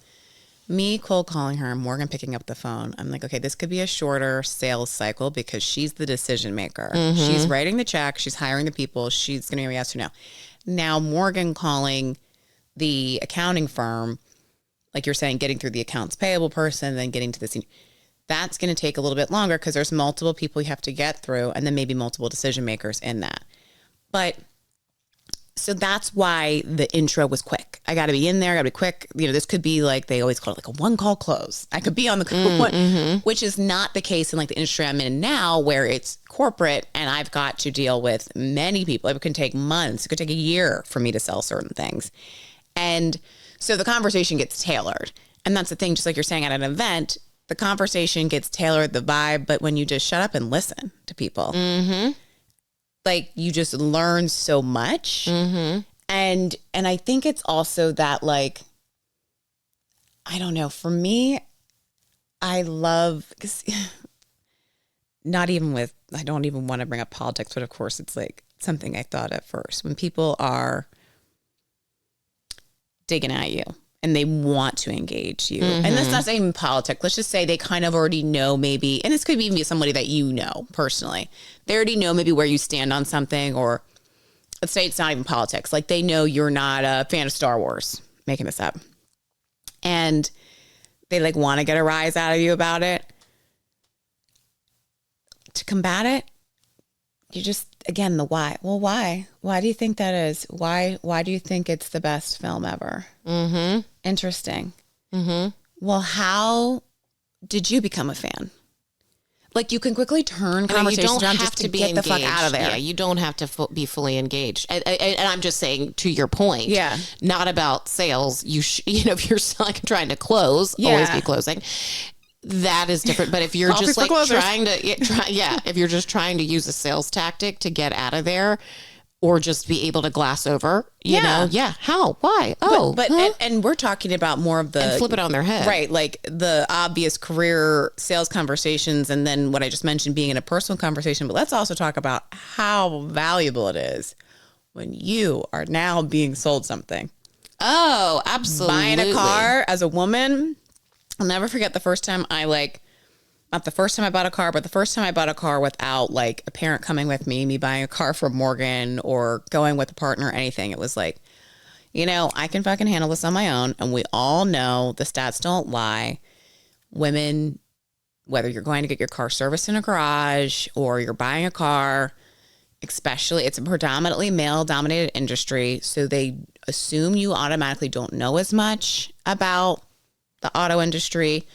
me cold calling her, Morgan picking up the phone, I'm like, okay, this could be a shorter sales cycle because she's the decision maker. She's writing the check, she's hiring the people, she's going to be yes or no. Now Morgan calling the accounting firm, like you're saying, getting through the accounts payable person, then getting to the senior, that's going to take a little bit longer because there's multiple people you have to get through, and then maybe multiple decision makers in that. But so that's why the intro was quick. I got to be in there, got to be quick. You know, this could be like, they always call it like a one call close. I could be on the one, which is not the case in like the industry I'm in now, where it's corporate and I've got to deal with many people. It can take months. It could take a year for me to sell certain things. And so the conversation gets tailored. And that's the thing, just like you're saying at an event, the conversation gets tailored, the vibe, but when you just shut up and listen to people, like you just learn so much. And I think it's also that, like, I don't know, for me, I love, cause not even with, I don't even want to bring up politics, but of course it's like something I thought at first. When people are digging at you and they want to engage you, and that's not saying politics, let's just say they kind of already know maybe, and this could even be somebody that you know personally, they already know maybe where you stand on something, or let's say it's not even politics, like they know you're not a fan of Star Wars, making this up, and they like want to get a rise out of you about it. To combat it, you just, again, the why. Well, why? Why do you think that is? Why do you think it's the best film ever? Interesting. Well, how did you become a fan? Like, you can quickly turn conversations around just to get the fuck out of there. Yeah, you don't have to be fully engaged. And I'm just saying, to your point, not about sales. You know, if you're selling, trying to close, always be closing. That is different. But if you're just like trying to, if you're just trying to use a sales tactic to get out of there, or just be able to glass over, you know, how, why? Oh, but and we're talking about more of the, and flip it on their head, right? Like the obvious career sales conversations, and then what I just mentioned being in a personal conversation. But let's also talk about how valuable it is when you are now being sold something. Oh, absolutely. Buying a car as a woman. I'll never forget the first time not the first time I bought a car, but the first time I bought a car without like a parent coming with me buying a car from Morgan or going with a partner or anything. It was like, I can fucking handle this on my own. And we all know the stats don't lie. Women, whether you're going to get your car serviced in a garage or you're buying a car, especially, it's a predominantly male-dominated industry, so they assume you automatically don't know as much about the auto industry.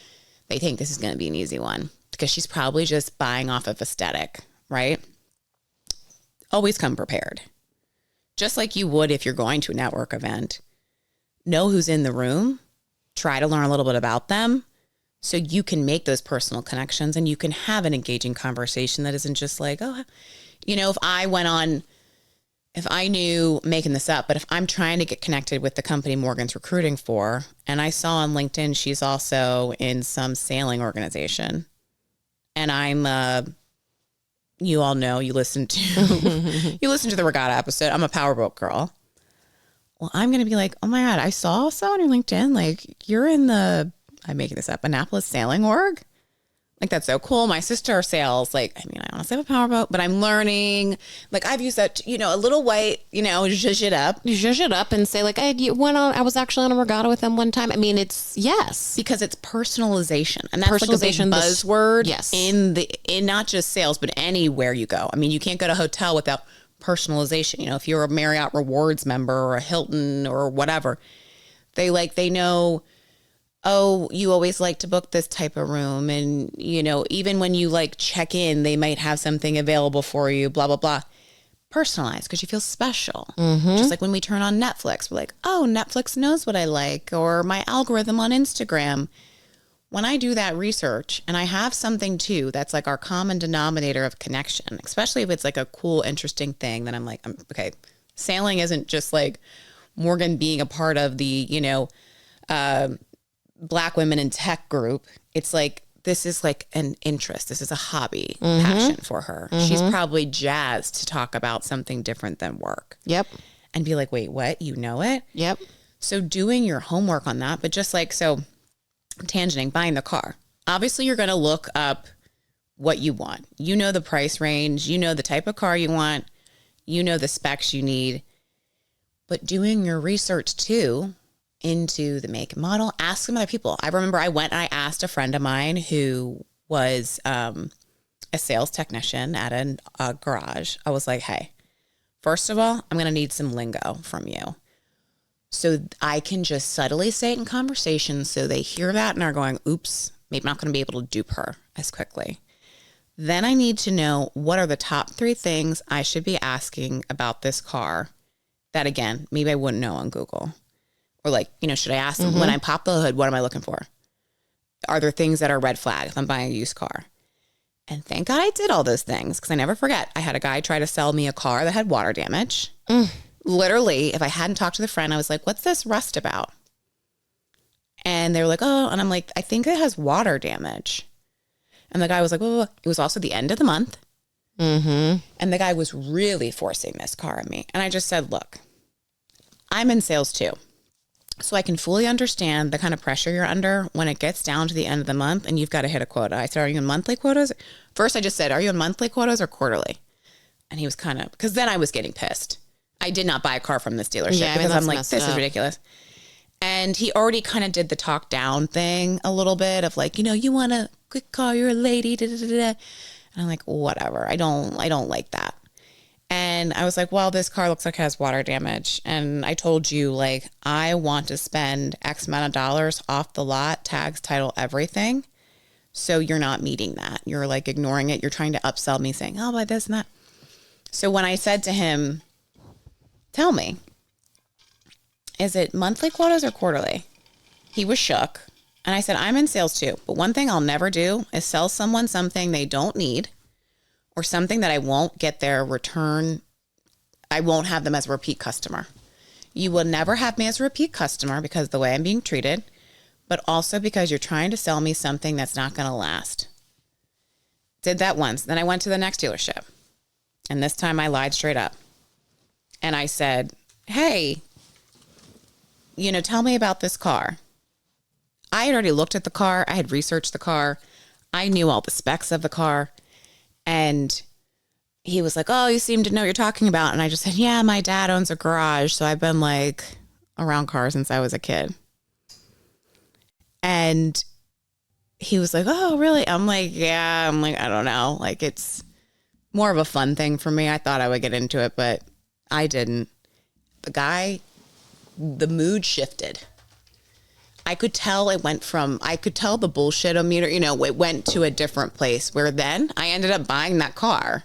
They think this is going to be an easy one because she's probably just buying off of aesthetic, right? Always come prepared. Just like you would if you're going to a network event. Know who's in the room. Try to learn a little bit about them so you can make those personal connections and you can have an engaging conversation that isn't just like, oh, if I knew, making this up, but if I'm trying to get connected with the company Morgan's recruiting for, and I saw on LinkedIn she's also in some sailing organization, and I'm, you all know, you listen to the regatta episode, I'm a powerboat girl. Well, I'm going to be like, oh my God, I saw someone on LinkedIn, like, you're in the, I'm making this up, Annapolis Sailing Org. Like, that's so cool. My sister sails. Like, I mean, I honestly have a powerboat, but I'm learning. Like, I've used that, a little white, zhuzh it up. You zhuzh it up and say, like, I was actually on a regatta with them one time. I mean, it's, yes. Because it's personalization. And that's like a big buzzword yes. in not just sales, but anywhere you go. I mean, you can't go to a hotel without personalization. If you're a Marriott Rewards member or a Hilton or whatever, they know, oh, you always like to book this type of room. And, even when you check in, they might have something available for you, blah, blah, blah. Personalized because you feel special. Mm-hmm. Just like when we turn on Netflix, we're like, oh, Netflix knows what I like, or my algorithm on Instagram. When I do that research and I have something too, that's like our common denominator of connection, especially if it's like a cool, interesting thing, then I'm like, okay, sailing isn't just like Morgan being a part of the, Black women in tech group. It's like, this is like an interest. This is a hobby, passion for her. Mm-hmm. She's probably jazzed to talk about something different than work. Yep. And be like, wait, what? You know it? Yep. So doing your homework on that, but just like, so tangenting, buying the car. Obviously, you're going to look up what you want. The price range. The type of car you want. The specs you need. But doing your research too into the make and model, ask some other people. I remember I went and I asked a friend of mine who was a sales technician at a garage. I was like, hey, first of all, I'm going to need some lingo from you. So I can just subtly say it in conversation so they hear that and are going, oops, maybe I'm not going to be able to dupe her as quickly. Then I need to know what are the top 3 things I should be asking about this car that, again, maybe I wouldn't know on Google. Or should I ask them when I pop the hood, what am I looking for? Are there things that are red flags if I'm buying a used car? And thank God I did all those things because I never forget. I had a guy try to sell me a car that had water damage. Literally, if I hadn't talked to the friend, I was like, what's this rust about? And they were like, oh, and I'm like, I think it has water damage. And the guy was like, oh, it was also the end of the month. Mm-hmm. And the guy was really forcing this car on me. And I just said, look, I'm in sales too. So I can fully understand the kind of pressure you're under when it gets down to the end of the month and you've got to hit a quota. I said, are you in monthly quotas? First, I just said, are you in monthly quotas or quarterly? And he was because then I was getting pissed. I did not buy a car from this dealership because I'm like, this is ridiculous. And he already kind of did the talk down thing a little bit of like, you want a quick car, you're a lady, da, da, da, da. And I'm like, whatever. I don't like that. And I was like, well, this car looks like it has water damage. And I told you, like, I want to spend X amount of dollars off the lot, tags, title, everything. So you're not meeting that. You're like ignoring it. You're trying to upsell me saying, oh, buy this and that. So when I said to him, tell me, is it monthly quotas or quarterly? He was shook. And I said, I'm in sales too. But one thing I'll never do is sell someone something they don't need. Or something that I won't get their return. I won't have them as a repeat customer. You will never have me as a repeat customer because of the way I'm being treated, but also because you're trying to sell me something that's not going to last. Did that once. Then I went to the next dealership. And this time I lied straight up. And I said, hey, tell me about this car. I had already looked at the car. I had researched the car. I knew all the specs of the car. And he was like, oh, you seem to know what you're talking about. And I just said, yeah, my dad owns a garage. So I've been like around cars since I was a kid. And he was like, oh, really? I'm like, yeah. I'm like, I don't know. Like, it's more of a fun thing for me. I thought I would get into it, but I didn't. The mood shifted. I could tell the bullshit-o-meter, it went to a different place where then I ended up buying that car.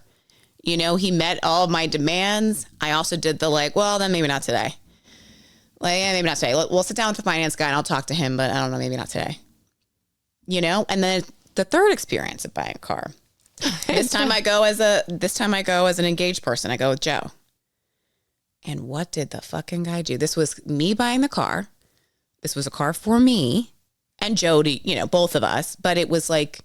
He met all of my demands. I also did the well, then maybe not today. Maybe not today. We'll sit down with the finance guy and I'll talk to him, but I don't know, maybe not today. And then the third experience of buying a car. This time I go as an engaged person. I go with Joe. And what did the fucking guy do? This was me buying the car. This was a car for me and Joe to, both of us. But it was like,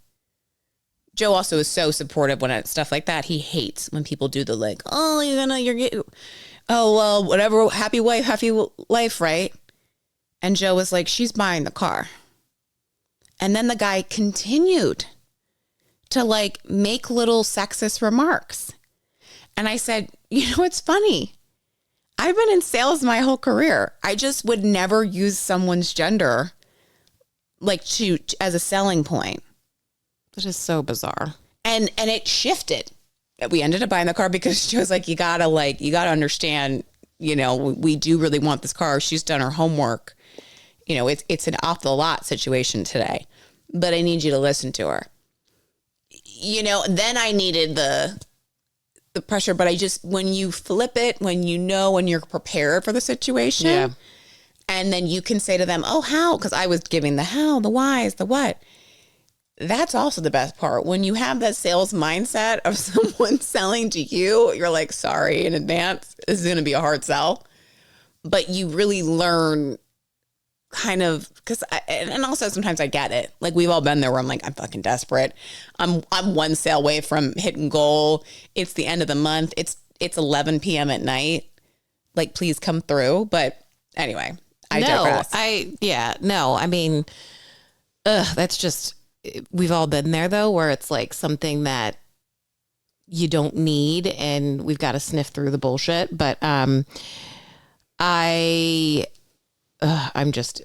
Joe also is so supportive when it's stuff like that. He hates when people do the whatever, happy wife, happy life, right? And Joe was like, she's buying the car. And then the guy continued to make little sexist remarks. And I said, it's funny. I've been in sales my whole career. I just would never use someone's gender as a selling point. That is so bizarre. And it shifted. We ended up buying the car because she was like, you gotta understand, we do really want this car. She's done her homework. It's an off the lot situation today, but I need you to listen to her. Then I needed the pressure, but when you flip it, when you're prepared for the situation, yeah. And then you can say to them, oh, how? Because I was giving the how, the whys, the what. That's also the best part. When you have that sales mindset of someone selling to you, you're like, sorry in advance, this is going to be a hard sell. But you really learn kind of, and also sometimes I get it. We've all been there where I'm like, I'm fucking desperate. I'm one sale away from hitting goal. It's the end of the month. It's 11 p.m. at night. Please come through. But anyway, I digress. I mean, that's just, we've all been there though, where it's something that you don't need and we've got to sniff through the bullshit. But I'm just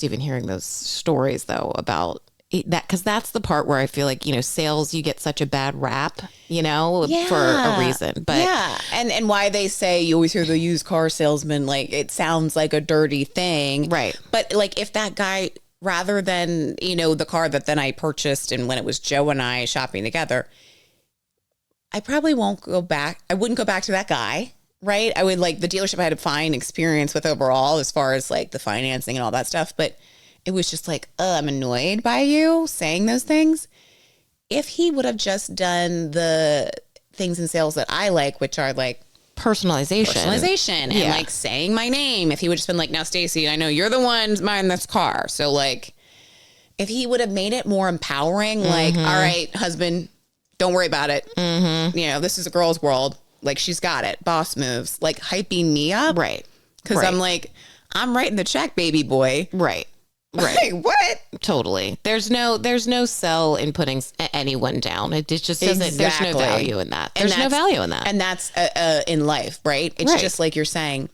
even hearing those stories though about that, because that's the part where I feel like, sales, you get such a bad rap, for a reason. But yeah, and why they say you always hear the used car salesman, it sounds like a dirty thing, right? But if that guy, rather than the car that then I purchased, and when it was Joe and I shopping together, I probably won't go back. I wouldn't go back to that guy. Right. I would the dealership I had a fine experience with overall as far as the financing and all that stuff. But it was just I'm annoyed by you saying those things. If he would have just done the things in sales that I like, which are personalization and saying my name. If he would just been now, Stacey, I know you're the one buying this car. So if he would have made it more empowering, all right, husband, don't worry about it. Mm-hmm. This is a girl's world. She's got it. Boss moves. Hyping me up. Right. Because I'm I'm writing the check, baby boy. Right. Right. What? Totally. There's no sell in putting anyone down. It just doesn't, exactly. There's no value in that. There's no value in that. And that's in life, right? It's just like you're saying,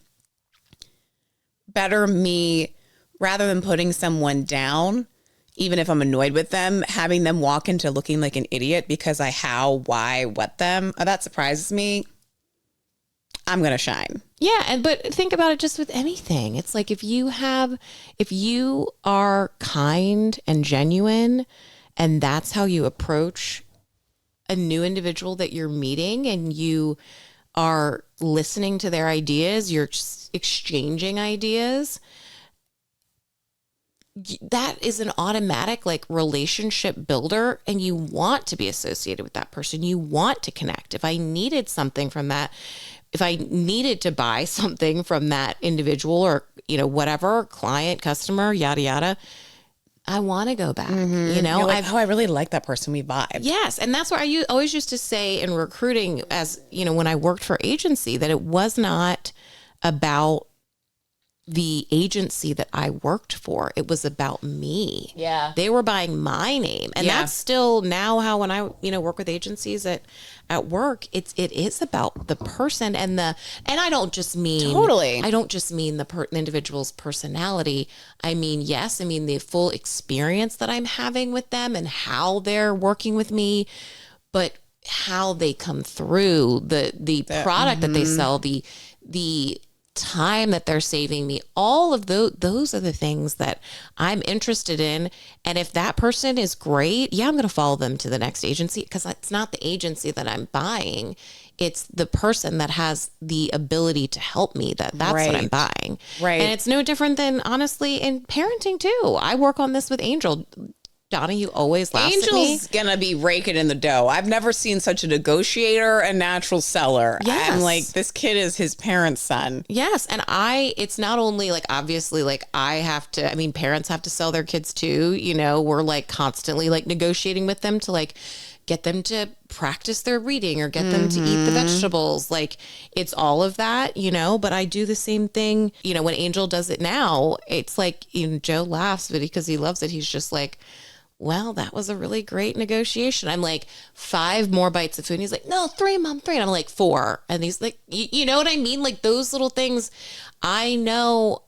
better me, rather than putting someone down, even if I'm annoyed with them, having them walk into looking like an idiot because I why, what them. Oh, that surprises me. I'm going to shine. Yeah. But think about it just with anything. It's if you are kind and genuine, and that's how you approach a new individual that you're meeting, and you are listening to their ideas, you're exchanging ideas, that is an automatic relationship builder, and you want to be associated with that person. You want to connect. If I needed something from that, if I needed to buy something from that individual or, whatever, client, customer, yada, yada, I want to go back. Mm-hmm. I really like that person. We vibe. Yes. And that's what I always used to say in recruiting, as when I worked for agency, that it was not about the agency that I worked for. It was about me. Yeah. They were buying my name. And that's still now how, when I, work with agencies at work, it is about the person and I don't just mean, I don't just mean the individual's personality. I mean, yes, I mean the full experience that I'm having with them and how they're working with me, but how they come through the product that they sell, the time that they're saving me, all of those are the things that I'm interested in. And if that person is great, I'm going to follow them to the next agency, because it's not the agency that I'm buying. It's the person that has the ability to help me. That's what I'm buying. Right. And it's no different than, honestly, in parenting too. I work on this with Angel. Donnie, you always laughs at me. Angel's gonna be raking in the dough. I've never seen such a negotiator and natural seller. Yes. I'm like, this kid is his parents' son. Yes. And it's not only like, obviously, like parents have to sell their kids too. We're like constantly like negotiating with them to like get them to practice their reading or get them to eat the vegetables. Like, it's all of that, but I do the same thing. When Angel does it now, it's like, Joe laughs, but because he loves it, he's just like, well, that was a really great negotiation. I'm like, 5 more bites of food. And he's like, no, 3, Mom, 3. And I'm like, 4. And he's like, you know what I mean? Like, those little things, I know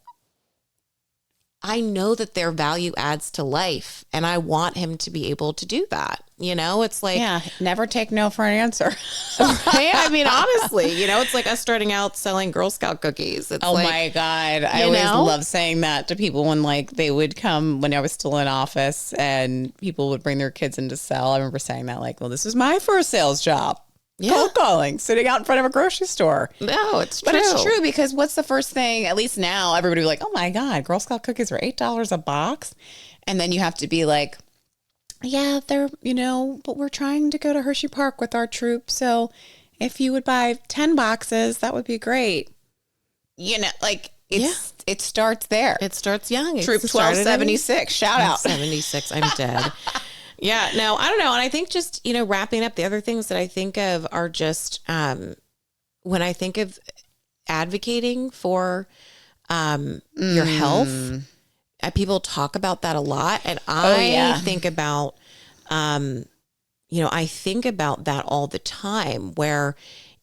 that their value adds to life, and I want him to be able to do that. It's like, never take no for an answer. I mean, honestly, it's like us starting out selling Girl Scout cookies. It's my God. I always love saying that to people when like they would come when I was still in office and people would bring their kids in to sell. I remember saying that, like, well, this is my first sales job. Cold calling, sitting out in front of a grocery store. No, it's true. But it's true, because what's the first thing, at least now, everybody will be like, oh my God, Girl Scout cookies are $8 a box. And then you have to be like, yeah, they're, but we're trying to go to Hershey Park with our troop. So if you would buy 10 boxes, that would be great. It starts there. It starts young. Troop 1276. Shout out. 76. I'm dead. Yeah, no, I don't know. And I think just, wrapping up, the other things that I think of are just, when I think of advocating for your health, people talk about that a lot. And I think about, I think about that all the time, where,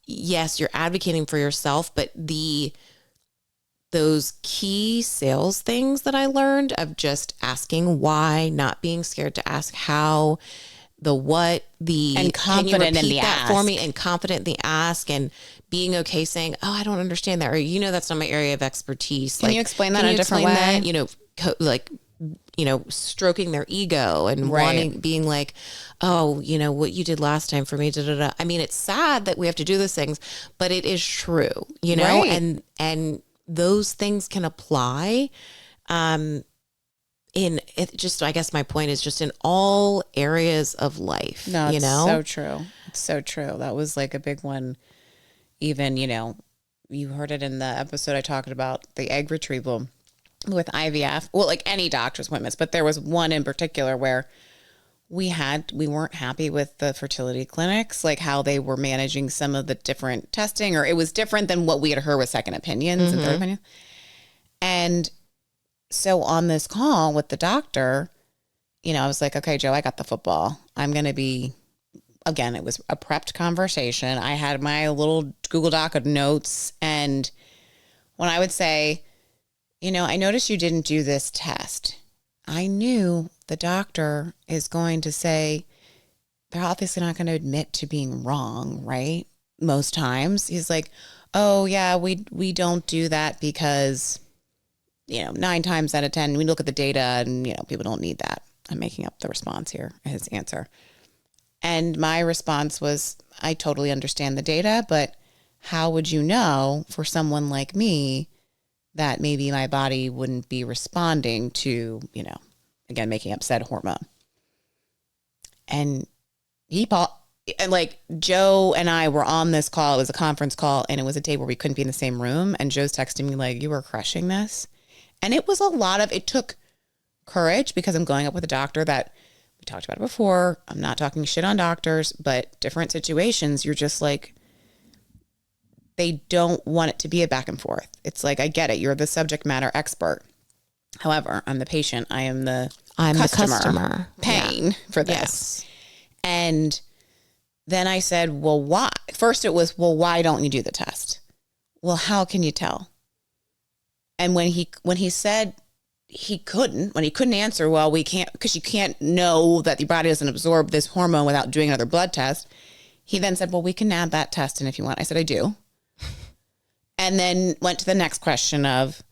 yes, you're advocating for yourself, but those key sales things that I learned of just asking why, not being scared to ask how, the what, and confident in the ask for me, and confident in the ask, and being okay saying, oh, I don't understand that, or that's not my area of expertise. Can you explain that in a different way? Stroking their ego and wanting, being like, oh, what you did last time for me, da, da, da. I mean, it's sad that we have to do those things, but it is true, and those things can apply I guess my point is just in all areas of life. No, it's so true. It's so true. That was like a big one. Even, you heard it in the episode I talked about the egg retrieval with IVF. Well, like any doctor's appointments, but there was one in particular where we weren't happy with the fertility clinics, like how they were managing some of the different testing, or it was different than what we had heard with second opinions and third opinions. And so on this call with the doctor, I was like, okay, Joe, I got the football. I'm going to be, again, it was a prepped conversation. I had my little Google Doc of notes. And when I would say, I noticed you didn't do this test, I knew the doctor is going to say, they're obviously not going to admit to being wrong, right? Most times. He's like, oh yeah, we don't do that because, 9 times out of 10, we look at the data and, people don't need that. I'm making up the response here, his answer. And my response was, I totally understand the data, but how would you know for someone like me that maybe my body wouldn't be responding to, again, making up said hormone? And Joe and I were on this call. It was a conference call, and it was a day where we couldn't be in the same room. And Joe's texting me like, you were crushing this. And it was it took courage, because I'm going up with a doctor that we talked about it before. I'm not talking shit on doctors, but different situations, you're just like, they don't want it to be a back and forth. It's like, I get it. You're the subject matter expert. However, I'm the patient. I'm the customer paying for this. Yes. And then I said, well, why? First it was, well, why don't you do the test? Well, how can you tell? And when he said he couldn't answer, well, we can't, because you can't know that your body doesn't absorb this hormone without doing another blood test. He then said, well, we can add that test in if you want. I said, I do. And then went to the next question of,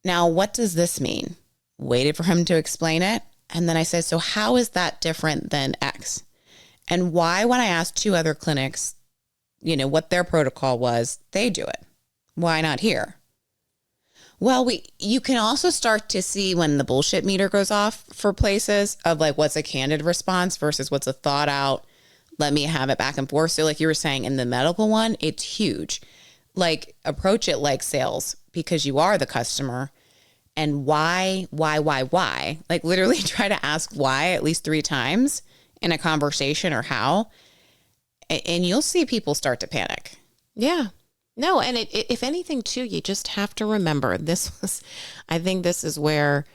now, what does this mean? Waited for him to explain it. And then I said, so how is that different than X? And why, when I asked 2 other clinics, what their protocol was, they do it. Why not here? Well, you can also start to see when the bullshit meter goes off for places of like, what's a candid response versus what's a thought out, let me have it back and forth. So like you were saying in the medical one, it's huge. Like approach it like sales because you are the customer. And why? Like literally try to ask why at least 3 times in a conversation or how. And you'll see people start to panic. Yeah. No, and if anything, too, you just have to remember I think this is where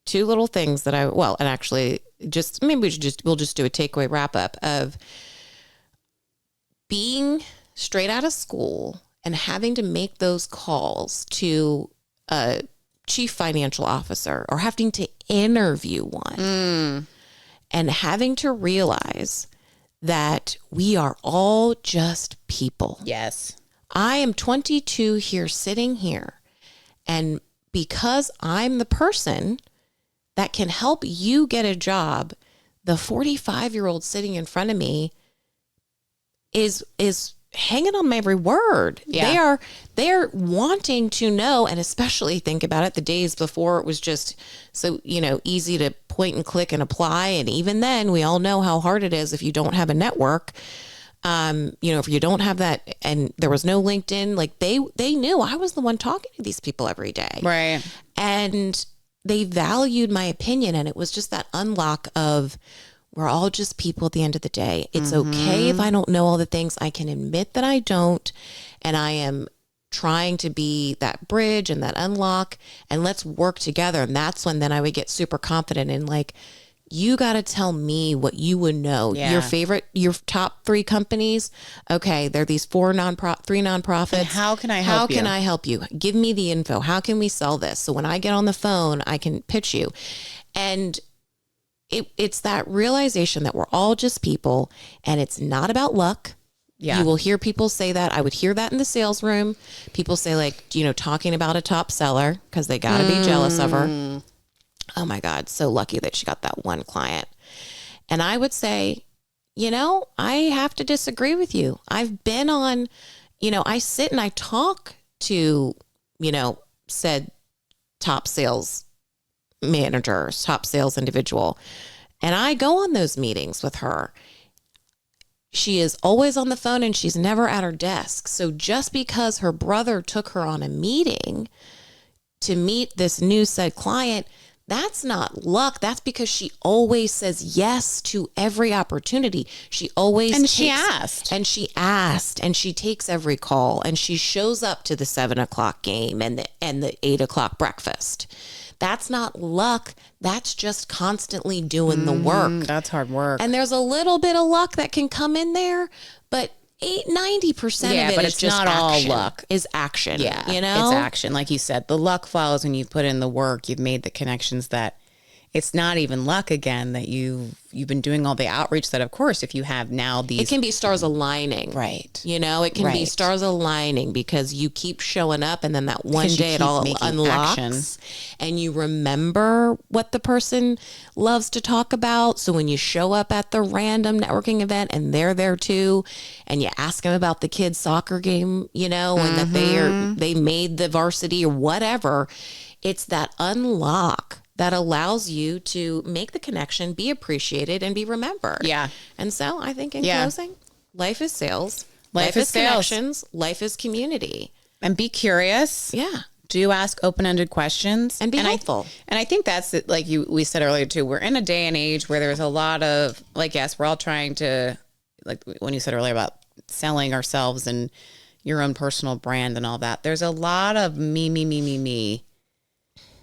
2 little things that and actually just maybe we'll just do a takeaway wrap up of being straight out of school and having to make those calls to a chief financial officer or having to interview one and having to realize that we are all just people. Yes. I am 22 here, sitting here, and because I'm the person that can help you get a job, the 45-year-old sitting in front of me is hanging on my every word. Yeah. They're wanting to know, and especially think about it, the days before it was just so, easy to point and click and apply. And even then, we all know how hard it is if you don't have a network. If you don't have that, and there was no LinkedIn, like they knew I was the one talking to these people every day. Right. And they valued my opinion. And it was just that unlock of, we're all just people at the end of the day. It's okay if I don't know all the things. I can admit that I don't. And I am trying to be that bridge and that unlock, and let's work together. And that's when then I would get super confident in like, you got to tell me what you would know. Yeah. Your top 3 companies. Okay. They're these 3 nonprofits. And how can I help you? Give me the info. How can we sell this? So when I get on the phone, I can pitch you. And it's that realization that we're all just people and it's not about luck. Yeah. You will hear people say that. I would hear that in the sales room. People say like, talking about a top seller because they got to be jealous of her. Oh my God, so lucky that she got that one client. And I would say, I have to disagree with you. I've been on, I sit and I talk to, said top sales managers, top sales individual. And I go on those meetings with her. She is always on the phone and she's never at her desk. So just because her brother took her on a meeting to meet this new said client, that's not luck. That's because she always says yes to every opportunity. She always she asked and she takes every call and she shows up to the 7:00 game and the 8:00 breakfast. That's not luck. That's just constantly doing the work. That's hard work. And there's a little bit of luck that can come in there, but 90% of it but is it's just not action. all luck. Is action. Yeah, it's action. Like you said, the luck follows when you've put in the work. You've made the connections that it's not even luck again, that you've been doing all the outreach that, of course, if you have now these... It can be stars aligning. Right. It can be stars aligning because you keep showing up and then that one day it all unlocks action. And you remember what the person loves to talk about. So when you show up at the random networking event and they're there too, and you ask them about the kids' soccer game, and that they made the varsity or whatever, it's that unlock that allows you to make the connection, be appreciated, and be remembered. Yeah. And so I think in closing, life is sales. Life is connections. Life is community. And be curious. Yeah. Do ask open-ended questions. And be helpful. And I think that's it, like we said earlier too, we're in a day and age where there's a lot of, like, yes, we're all trying to, like when you said earlier about selling ourselves and, your own personal brand and all that. There's a lot of me.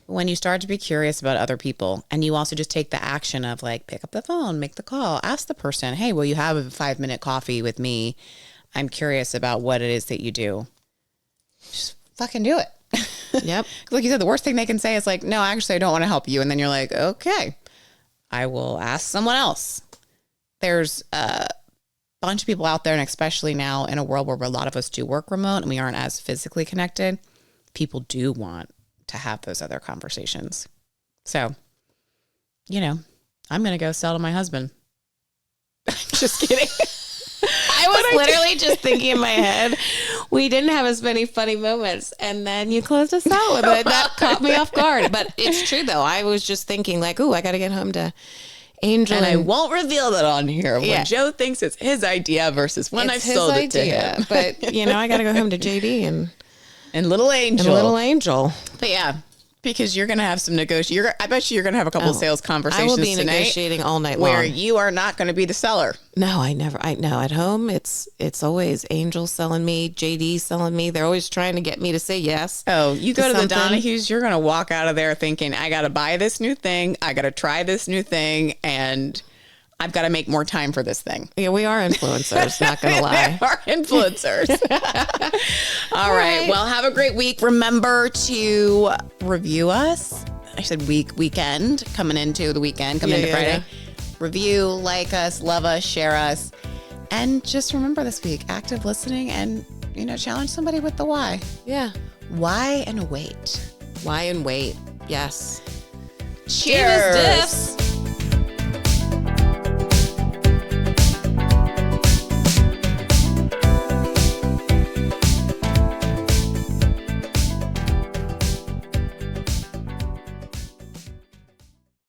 When you start to be curious about other people, and you also just take the action of like, pick up the phone, make the call, ask the person, hey, will you have a 5-minute coffee with me? I'm curious about what it is that you do. Just fucking do it. Yep. Like you said, the worst thing they can say is like, no, actually, I don't want to help you. And then you're like, okay, I will ask someone else. There's a bunch of people out there, and especially now in a world where a lot of us do work remote and we aren't as physically connected, people do want to have those other conversations. So, you know, I'm going to go sell to my husband. Just kidding. I was literally just thinking in my head, we didn't have as many funny moments, and then you closed us out with it. That caught me off guard. But it's true, though. I was just thinking like, ooh, I got to get home to Angel. And I won't reveal that on here. When Joe thinks it's his idea versus when I've sold it to him. But, you know, I got to go home to JD and little Angel. But yeah, because you're going to have some negotiation. I bet you're going to have a couple of sales conversations I will be tonight negotiating all night long. where you are not going to be the seller. No, I know at home, it's always Angel selling me, JD selling me. They're always trying to get me to say yes. Oh, you go to the Donahues, you're going to walk out of there thinking, I got to buy this new thing. I got to try this new thing. And I've got to make more time for this thing. Yeah, we are influencers, not going to lie. We are influencers. All right. Well, have a great week. Remember to review us. I said weekend, coming into the weekend, coming into Friday. Yeah. Review, like us, love us, share us. And just remember this week, active listening and, you know, challenge somebody with the why. Yeah. Why and wait. Why and wait. Yes. Cheers.